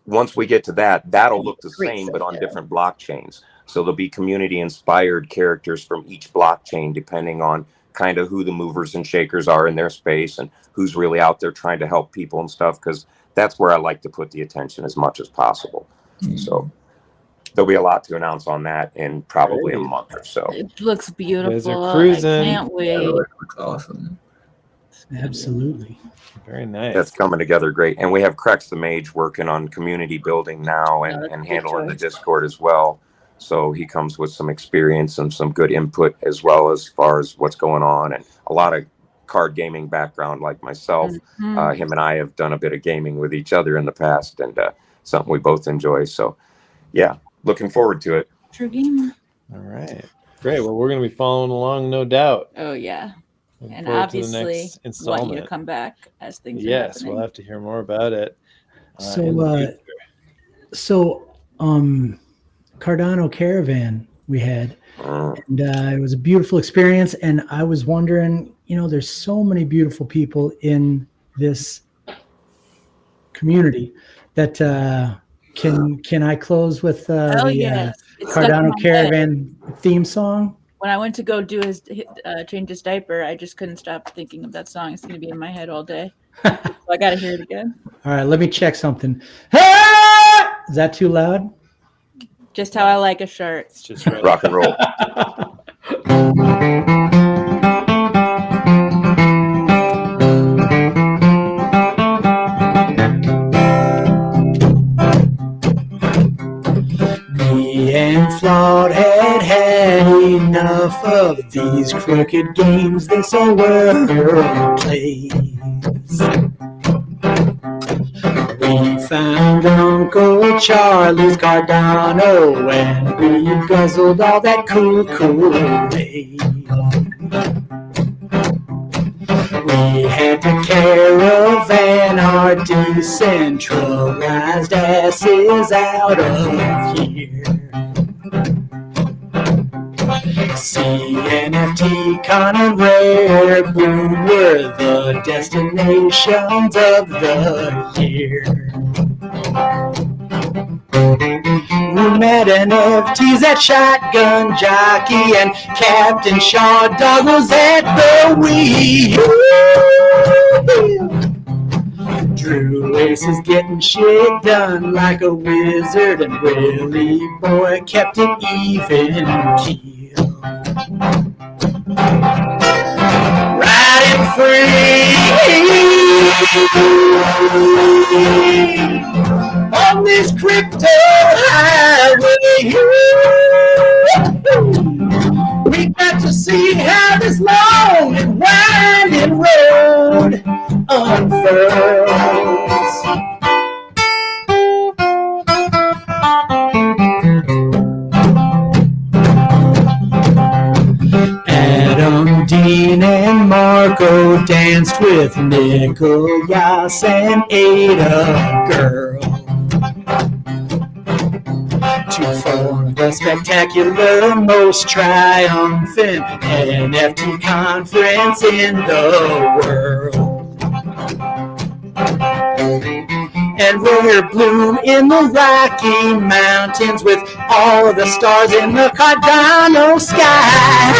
Once we get to that, that'll look the same, but on different blockchains. So there'll be community inspired characters from each blockchain, depending on kind of who the movers and shakers are in their space and who's really out there trying to help people and stuff, because that's where I like to put the attention as much as possible. So there'll be a lot to announce on that in probably a month or so. It looks beautiful. are cruising. I can't wait. It looks awesome. Absolutely. Very nice. That's coming together great. And we have Crex the Mage working on community building now and, that's a and good handling the choice. Discord as well. So he comes with some experience and some good input as well as far as what's going on, and a lot of card gaming background like myself. Him and I have done a bit of gaming with each other in the past, and something we both enjoy. So yeah, looking forward to it. True gamer. All right. Great. Well, we're going to be following along, no doubt. Oh yeah. Looking And forward to the obviously next want you installment. to come back as things are Yes, happening. we'll have to hear more about it. So, in the future. Cardano Caravan we had, Mm. and it was a beautiful experience. And I was wondering, there's so many beautiful people in this community that can I close with yes. It's stuck in Cardano my head. Caravan theme song? When I went to go do change his diaper, I just couldn't stop thinking of that song. It's going to be in my head all day. So I got to hear it again. All right, let me check something. Ah! Is that too loud? Just how I like a shirt. It's just right. Rock and roll. Me and Flawed had enough of these crooked games this old world plays. We found Uncle Charlie's Cardano and we guzzled all that cool Kool-Aid. We had to caravan our decentralized asses out of here. CNFT, Con and Rare Bloom were the destinations of the year. We met NFTs at Shotgun Jockey and Captain Shaw Dog was at the wheel. Drew Ace is getting shit done like a wizard, and Willie Boy kept it even keel. Riding free on this crypto highway. We got to see how this long and winding road unfurls. Adam, Dean, and Marco danced with Nicholas and Ada Girl to form the spectacular, most triumphant NFT conference in the world. And we're Bloom in the Rocky Mountains with all of the stars in the Cardano sky.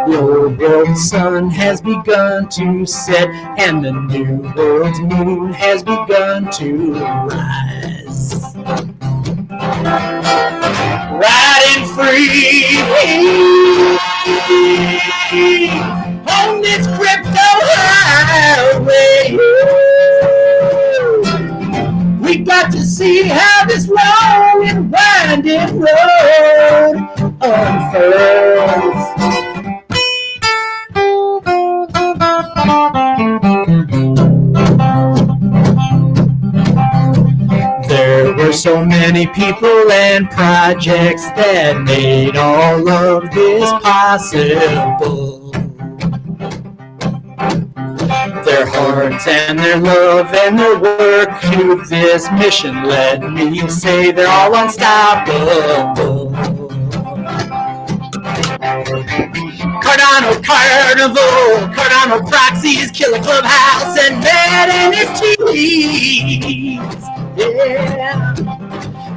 The old world's sun has begun to set, and the new world's moon has begun to rise. Riding free on this crypto highway. We got to see how this long and winding road unfurls. There were so many people and projects that made all of this possible. Their hearts and their love and their work to this mission led me say they're all unstoppable. Cardano Carnival, Cardano Proxies, Killer Clubhouse, and Mad NFTs. Yeah.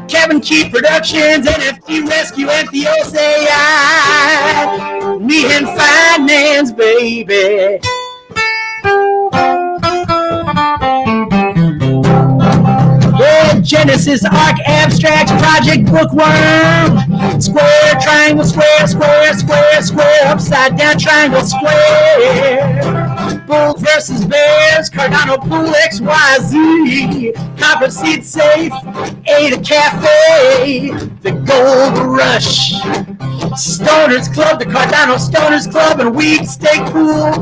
Kevin Key Productions, NFT Rescue, and Theos AI. Me and finance, baby. Yeah, Genesis, Arc, Abstracts, Project Bookworm. Square, triangle, square, square, square, square, upside down, triangle, square. Bulls versus Bears, Cardano Pool XYZ. Copper Seed Safe, Ada Cafe. The Gold Rush. Stoners Club, the Cardano Stoners Club, and Weed Steak Pool.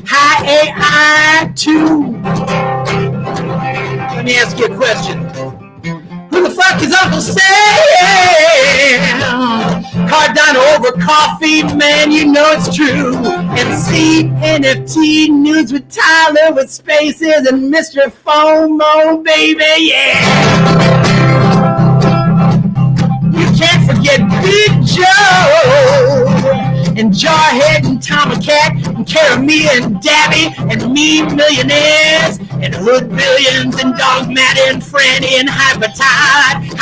High AI 2. Let me ask you a question. Who the fuck is Uncle Sam? Cardano over coffee, man, you know it's true. And CNFT news with Tyler with Spaces and Mr. FOMO, baby, yeah. You can't forget Big Joe and Jarhead and Tomacat and Caramia and Dabby and Mean Millionaires and Hood Billions and Dog Matt and Franny and Hypertide,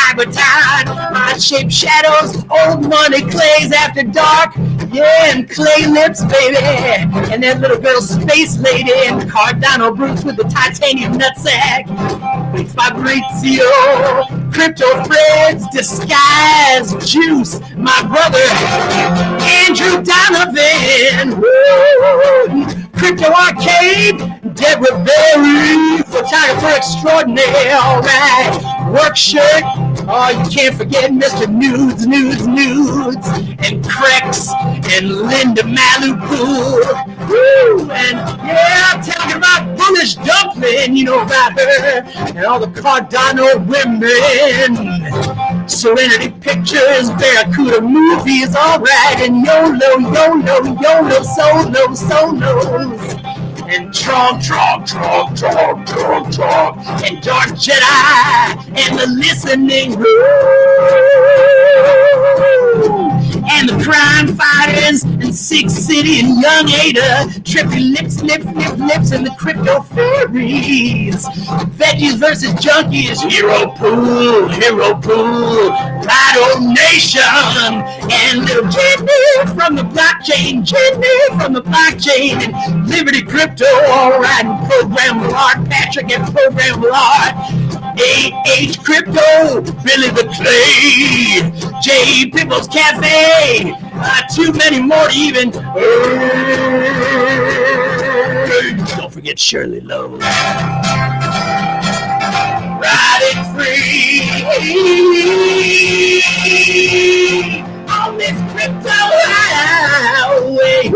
Odd-shaped shadows, old money clays after dark, yeah, and clay lips, baby, and that little girl Space Lady and Cardano Bruce with the titanium nutsack, Fabrizio, Crypto Fred's Disguise Juice, my brother Andrew Donovan, woo! Crypto Arcade, Deborah Berry, photographer extraordinaire, all right. Work shirt, oh, you can't forget Mr. Nudes, and Crex, and Linda Malibu, woo! And yeah, I'm talking about Bullish Dumpling, you know about her, and all the Cardano women. Serenity Pictures, Barracuda Movies, all right, and YOLO, solos, and Trog, and Dark Jedi, and the Listening Room, and the Crime Fighters, and Six City, and Young Ada, Trippy Lips, and the Crypto Fairies, Veggies versus Junkies, Hero Pool, Lido Nation, and Little Jenny from the blockchain, and Liberty Crypto, all right, and Program Lord, Patrick and Program Lord, AH Crypto, Billy the Clay, J Pickles Cafe, too many more to even. Don't forget Shirley Lowe. Riding free on this crypto highway.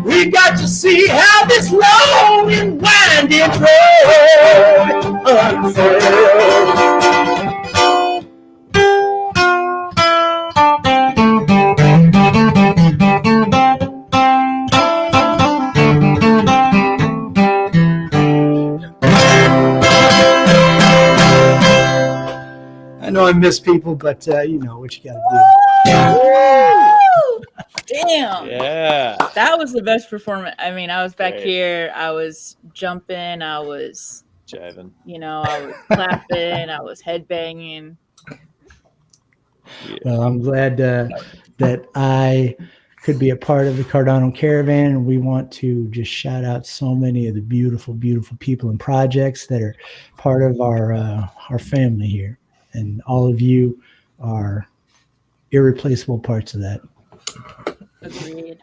We got to see how this long and winding road unfolds. I know I miss people, but you know what you gotta do. Damn. Yeah. That was the best performance. I mean, I was back Great. here. I was jumping. I was Jiving. I was clapping. I was headbanging. Yeah. Well, I'm glad that I could be a part of the Cardano Caravan, and we want to just shout out so many of the beautiful, beautiful people and projects that are part of our family here, and all of you are irreplaceable parts of that. Agreed.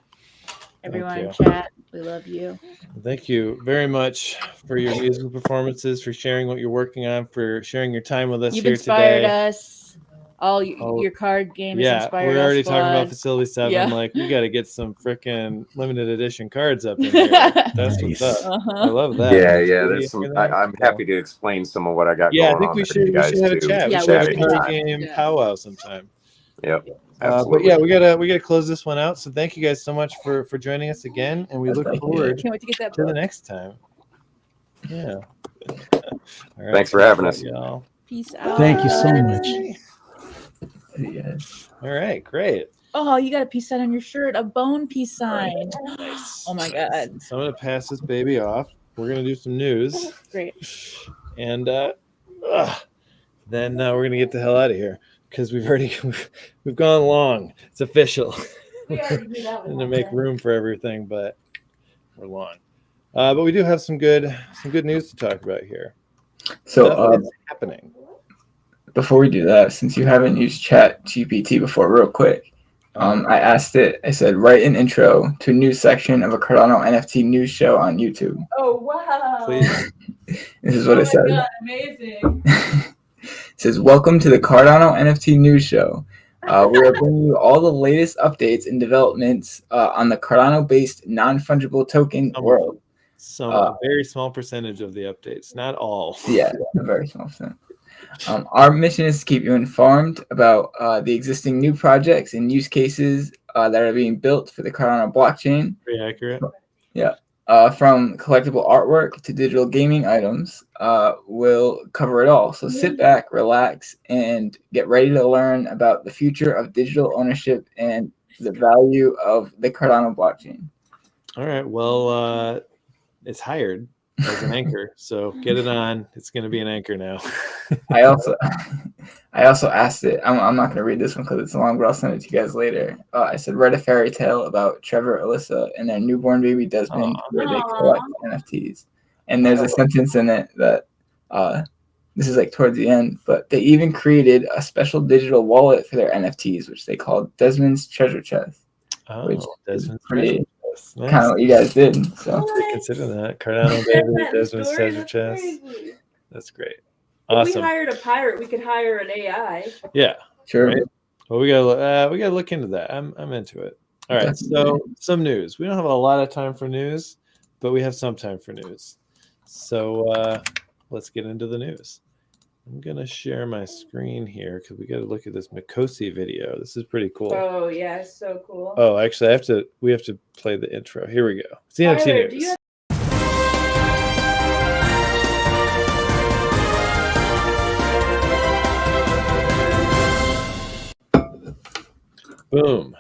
Everyone in you. chat, we love you. Thank you very much for your musical performances, for sharing what you're working on, for sharing your time with us You've here inspired today. us. Your card game has Yeah, inspired us. we're already talking about Squad. Facility 7. Yeah. Like, we got to get some freaking limited edition cards up in here. That's Nice. what's up. Uh-huh. I love that. Yeah, Did you there's some. hear that? I'm happy to explain some of what I got Yeah, I going think on we there to you should guys have a too. chat. Yeah, We we should have should a card talk. game Yeah. powwow sometime. Yep. But Absolutely. yeah, we gotta close this one out. So thank you guys so much for joining us again, and we look forward Can't wait to get that to the book. next time. Yeah. All right. Thanks for having us. y'all. Peace out. Thank you so much. Yes. All right, great. Oh, you got a peace sign on your shirt, a bone peace sign. Nice. Oh my god. So I'm gonna pass this baby off. We're gonna do some news, Great. and then we're gonna get the hell out of here because we've gone long. It's official. We already knew that And was to make room for everything, but we're long. But we do have some good news to talk about here. So Stuff is happening. before we do that, since you haven't used Chat GPT before, real quick, I asked it. I said, write an intro to a news section of a Cardano NFT news show on YouTube. Oh wow! Please. This is what it said. God, amazing! It says, welcome to the Cardano NFT news show. We are bringing you all the latest updates and developments on the Cardano-based non-fungible token world. A very small percentage of the updates, not all. Yeah, a very small percent. Our mission is to keep you informed about the existing new projects and use cases that are being built for the Cardano blockchain. Very accurate. Yeah. From collectible artwork to digital gaming items, we'll cover it all. So sit back, relax, and get ready to learn about the future of digital ownership and the value of the Cardano blockchain. All right. Well, it's hired as an anchor, so get it on. It's going to be an anchor now. I also asked it. I'm not going to read this one because it's long, but I'll send it to you guys later. I said, write a fairy tale about Trevor, Alyssa, and their newborn baby Desmond, where they collect NFTs. And there's a sentence in it that this is like towards the end, but they even created a special digital wallet for their NFTs, which they called Desmond's Treasure Chest. Oh, Desmond's pretty. Nice. Kind of what you guys did. So consider that Cardano baby, Desmond's Treasure Chest. That's great. Awesome. If we hired a pirate, we could hire an AI. Yeah, sure. Right? Well, we gotta look into that. I'm into it. All right. So some news. We don't have a lot of time for news, but we have some time for news. So let's get into the news. I'm gonna share my screen here because we got to look at this Mikosi video. This is pretty cool. Oh yeah, it's so cool. Oh, actually, we have to play the intro. Here we go. CNFT news. Boom.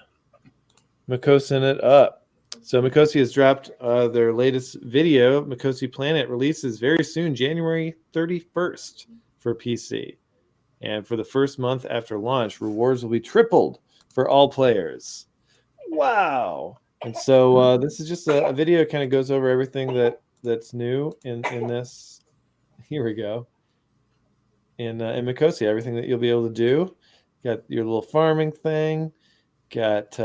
Mikosi it up. So Mikosi has dropped their latest video. Mikosi Planet releases very soon, January 31st for PC. And for the first month after launch, rewards will be tripled for all players. Wow. And so this is just a video kind of goes over everything that's new in this. Here we go. In Mikosi, everything that you'll be able to do. Got your little farming thing. Got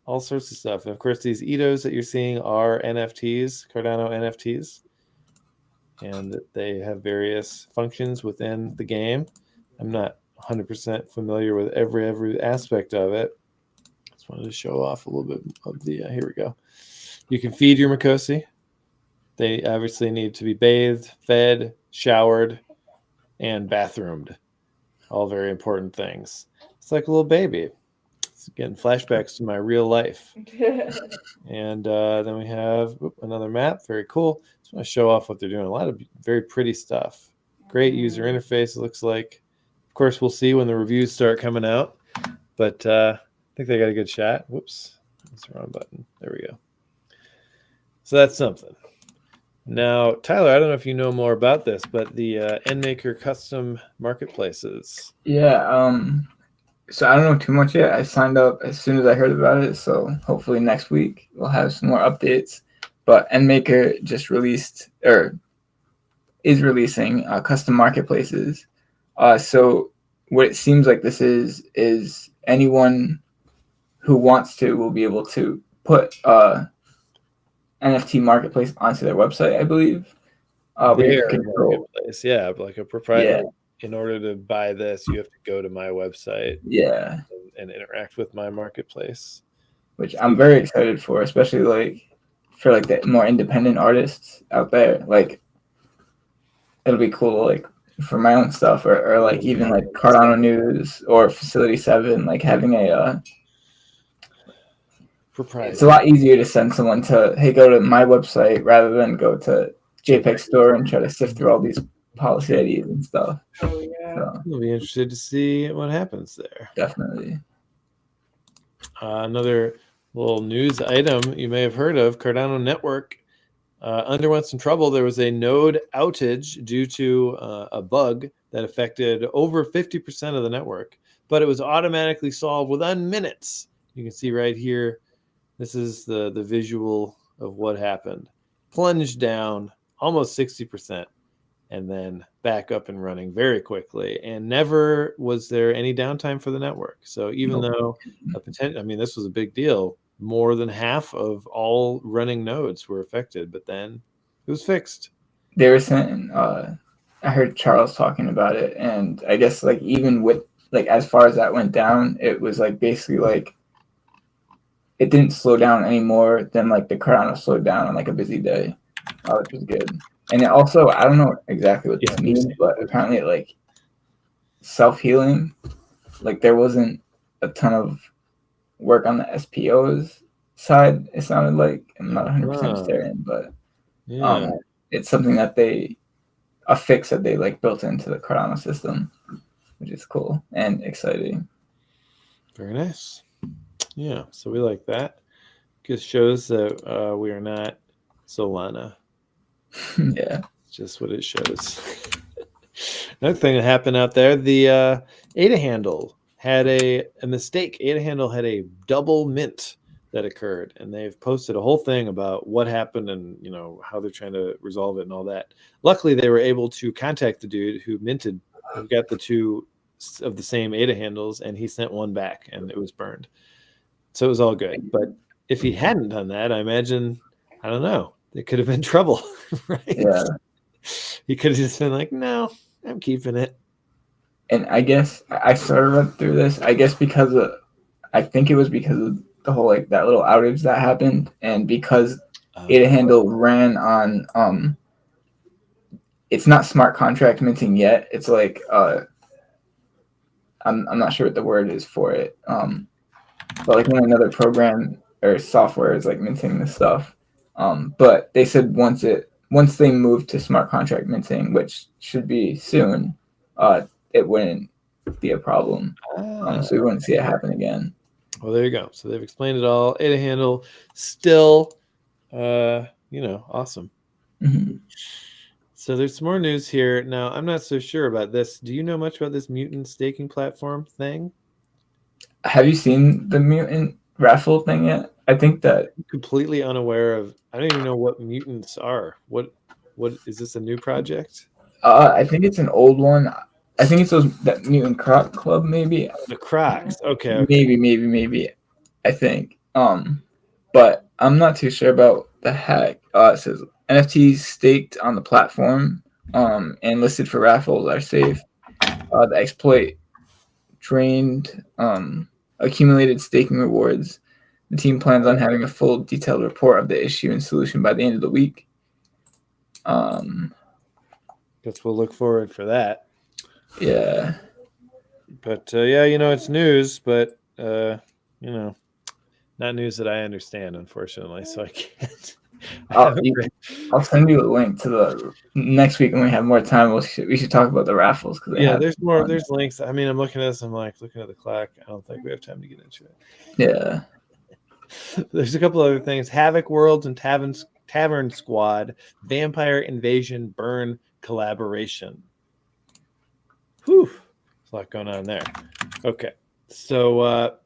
all sorts of stuff. And of course, these Itos that you're seeing are NFTs, Cardano NFTs. And they have various functions within the game. I'm not 100% familiar with every aspect of it. Just wanted to show off a little bit of the, here we go. You can feed your Mikosi. They obviously need to be bathed, fed, showered, and bathroomed. All very important things. It's like a little baby. It's getting flashbacks to my real life. And then we have another map. Very cool. Just want to show off what they're doing. A lot of very pretty stuff. Great user interface, it looks like. Of course, we'll see when the reviews start coming out. But I think they got a good shot. Whoops. That's the wrong button. There we go. So that's something. Now, Tyler, I don't know if you know more about this, but the NMaker custom marketplaces. Yeah. So I don't know too much yet. I signed up as soon as I heard about it. So hopefully next week we'll have some more updates. But NMaker just released or is releasing custom marketplaces. So what it seems like this is anyone who wants to will be able to put NFT marketplace onto their website, I believe. Marketplace, yeah, like a proprietor. Yeah. In order to buy this, you have to go to my website. Yeah. And interact with my marketplace. Which I'm very excited for, especially like for like the more independent artists out there. Like it'll be cool like for my own stuff or like even like Cardano News or Facility 7, like having a proprietary. It's a lot easier to send someone to, hey, go to my website rather than go to JPEG Store and try to sift through all these policy IDs and stuff. Oh yeah. So, I'll be interested to see what happens there. Definitely. Another little news item you may have heard of, Cardano Network underwent some trouble. There was a node outage due to a bug that affected over 50% of the network, but it was automatically solved within minutes. You can see right here, this is the visual of what happened. Plunged down almost 60%. And then back up and running very quickly, and never was there any downtime for the network. So even though this was a big deal, more than half of all running nodes were affected, but then it was fixed. They were saying, I heard Charles talking about it, and I guess like even with like as far as that went down, it was like basically like it didn't slow down any more than like the Cardano slowed down on like a busy day, which was good. And it also, I don't know exactly what this means, but apparently like self-healing, like there wasn't a ton of work on the SPO's side, it sounded like. I'm not 100% certain, but it's something that a fix that they like built into the Cardano system, which is cool and exciting. Very nice. Yeah, so we like that. Just shows that we are not Solana. Yeah, it's just what it shows. Another thing that happened out there, the ADA handle had a mistake. ADA handle had a double mint that occurred, and they've posted a whole thing about what happened and how they're trying to resolve it and all that. Luckily, they were able to contact the dude who got the two of the same ADA handles, and he sent one back, and it was burned. So it was all good. But if he hadn't done that, I imagine, I don't know, it could have been trouble, right? Yeah. He could have just been like, no, I'm keeping it. And I guess I sort of read through this, I guess I think it was because of the whole like that little outage that happened, and because ADA handle ran on it's not smart contract minting yet. It's like I'm not sure what the word is for it. But like when another program or software is like minting this stuff. But they said once they move to smart contract minting, which should be soon, it wouldn't be a problem. So we wouldn't see it happen again. Well, there you go. So they've explained it all. ADA handle still, awesome. Mm-hmm. So there's some more news here. Now, I'm not so sure about this. Do you know much about this mutant staking platform thing? Have you seen the mutant raffle thing yet? I think that I'm completely unaware of. I don't even know what mutants are. What is this, a new project? I think it's an old one. I think it's that mutant croc club, maybe. The Crocs. Okay. Maybe. I think. But I'm not too sure about the hack. It says NFTs staked on the platform, and listed for raffles are safe. The exploit drained accumulated staking rewards. The team plans on having a full detailed report of the issue and solution by the end of the week. Guess we'll look forward for that. Yeah. But it's news, but not news that I understand, unfortunately. So I can't. I'll send you a link to the next week when we have more time. We should talk about the raffles. There's more. There's links. I mean, I'm looking at this. I'm like looking at the clock. I don't think we have time to get into it. Yeah. There's a couple other things. Havoc Worlds and Tavern Squad, Vampire Invasion Burn collaboration. Whew. There's a lot going on there. Okay. So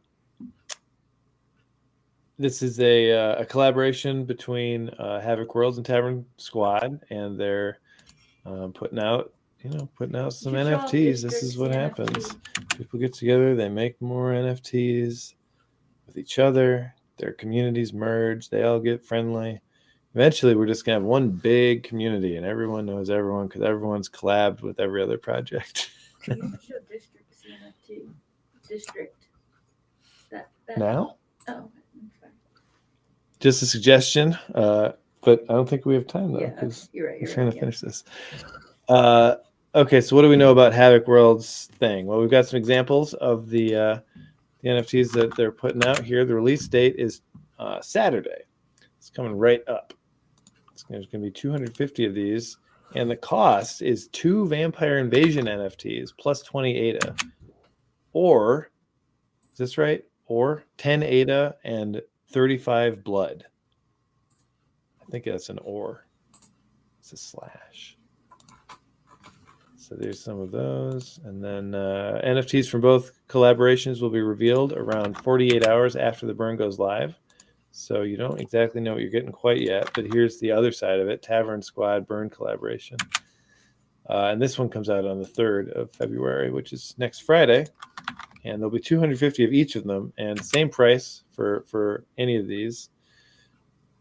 this is a collaboration between Havoc Worlds and Tavern Squad, and they're putting out some NFTs. This is what happens. People get together, they make more NFTs with each other. Their communities merge. They all get friendly. Eventually, we're just gonna have one big community, and everyone knows everyone because everyone's collabed with every other project. Show district CNFT district. That Now? Oh. Just a suggestion, but I don't think we have time though because we're trying to finish this. Okay, so what do we know about Havoc Worlds thing? Well, we've got some examples of the NFTs that they're putting out here. The release date is Saturday. It's coming right up. There's going to be 250 of these, and the cost is 2 Vampire Invasion NFTs plus 20 ADA, or is this right? Or 10 ADA and 35 blood. I think that's an or. It's a slash. So there's some of those. And then NFTs from both collaborations will be revealed around 48 hours after the burn goes live. So you don't exactly know what you're getting quite yet, but here's the other side of it, Tavern Squad burn collaboration. And this one comes out on the 3rd of February, which is next Friday. And there'll be 250 of each of them, and same price for any of these.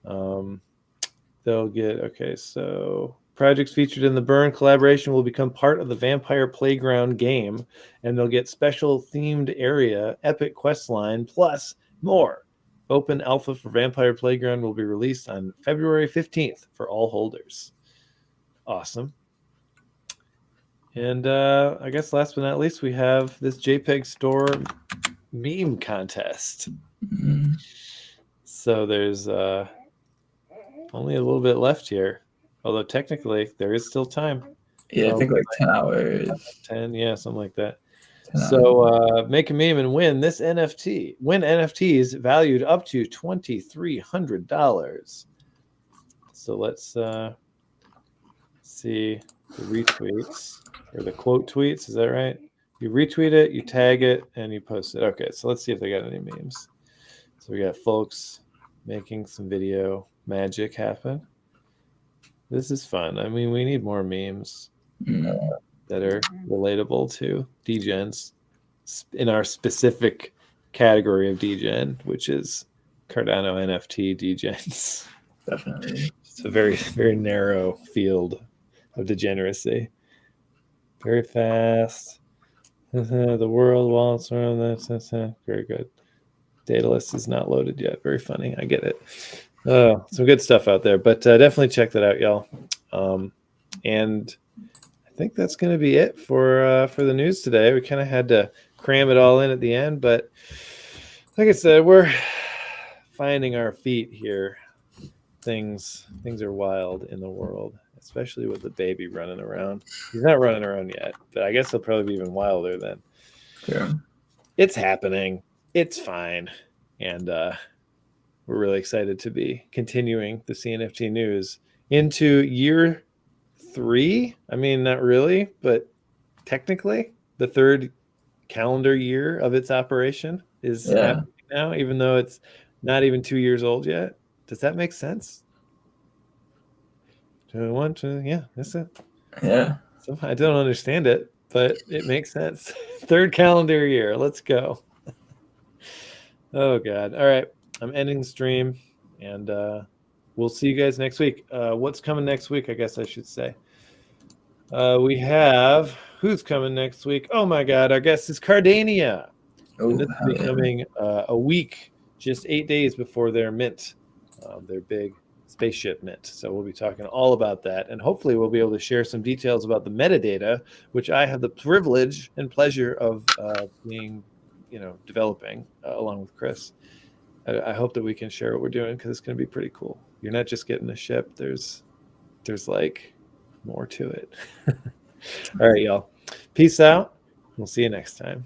They'll get, okay, so projects featured in the burn collaboration will become part of the Vampire Playground game, and they'll get special themed area, epic quest line, plus more. Open alpha for Vampire Playground will be released on February 15th for all holders. Awesome. And I guess last but not least, we have this JPEG Store meme contest. Mhm. So there's only a little bit left here, although technically there is still time. Yeah, I think like 10 hours. 10, yeah, something like that. 10 hours. So make a meme and win this NFT. Win NFTs valued up to $2,300. So let's see the retweets or the quote tweets. Is that right? You retweet it, you tag it, and you post it. Okay, so let's see if they got any memes. So we got folks making some video magic happen. This is fun. I mean, we need more memes that are relatable to degens in our specific category of degen, which is Cardano NFT degens. Definitely. It's a very, very narrow field of degeneracy. Very fast. The world wants around that. Very good. Data list is not loaded yet. Very funny. I get it. Some good stuff out there, but definitely check that out, y'all. And I think that's going to be it for the news today. We kind of had to cram it all in at the end, but like I said, we're finding our feet here. Things are wild in the world, especially with the baby running around. He's not running around yet, but I guess he'll probably be even wilder then. Yeah. It's happening. It's fine. And we're really excited to be continuing the CNFT news into year 3. I mean, not really, but technically the 3rd calendar year of its operation is happening now, even though it's not even 2 years old yet. Does that make sense? 2, 1, 2, yeah, that's it. Yeah. So I don't understand it, but it makes sense. 3rd calendar year. Let's go. Oh, God. All right. I'm ending the stream, and we'll see you guys next week. What's coming next week, I guess I should say. We have, who's coming next week? Oh, my God. Our guest is Cardania. Oh, And this will be coming a week, just 8 days before their mint, their big spaceship mint. So we'll be talking all about that, and hopefully we'll be able to share some details about the metadata, which I have the privilege and pleasure of being, developing along with Chris. I hope that we can share what we're doing, because it's going to be pretty cool. You're not just getting a ship. There's like more to it. All right, y'all. Peace out. We'll see you next time.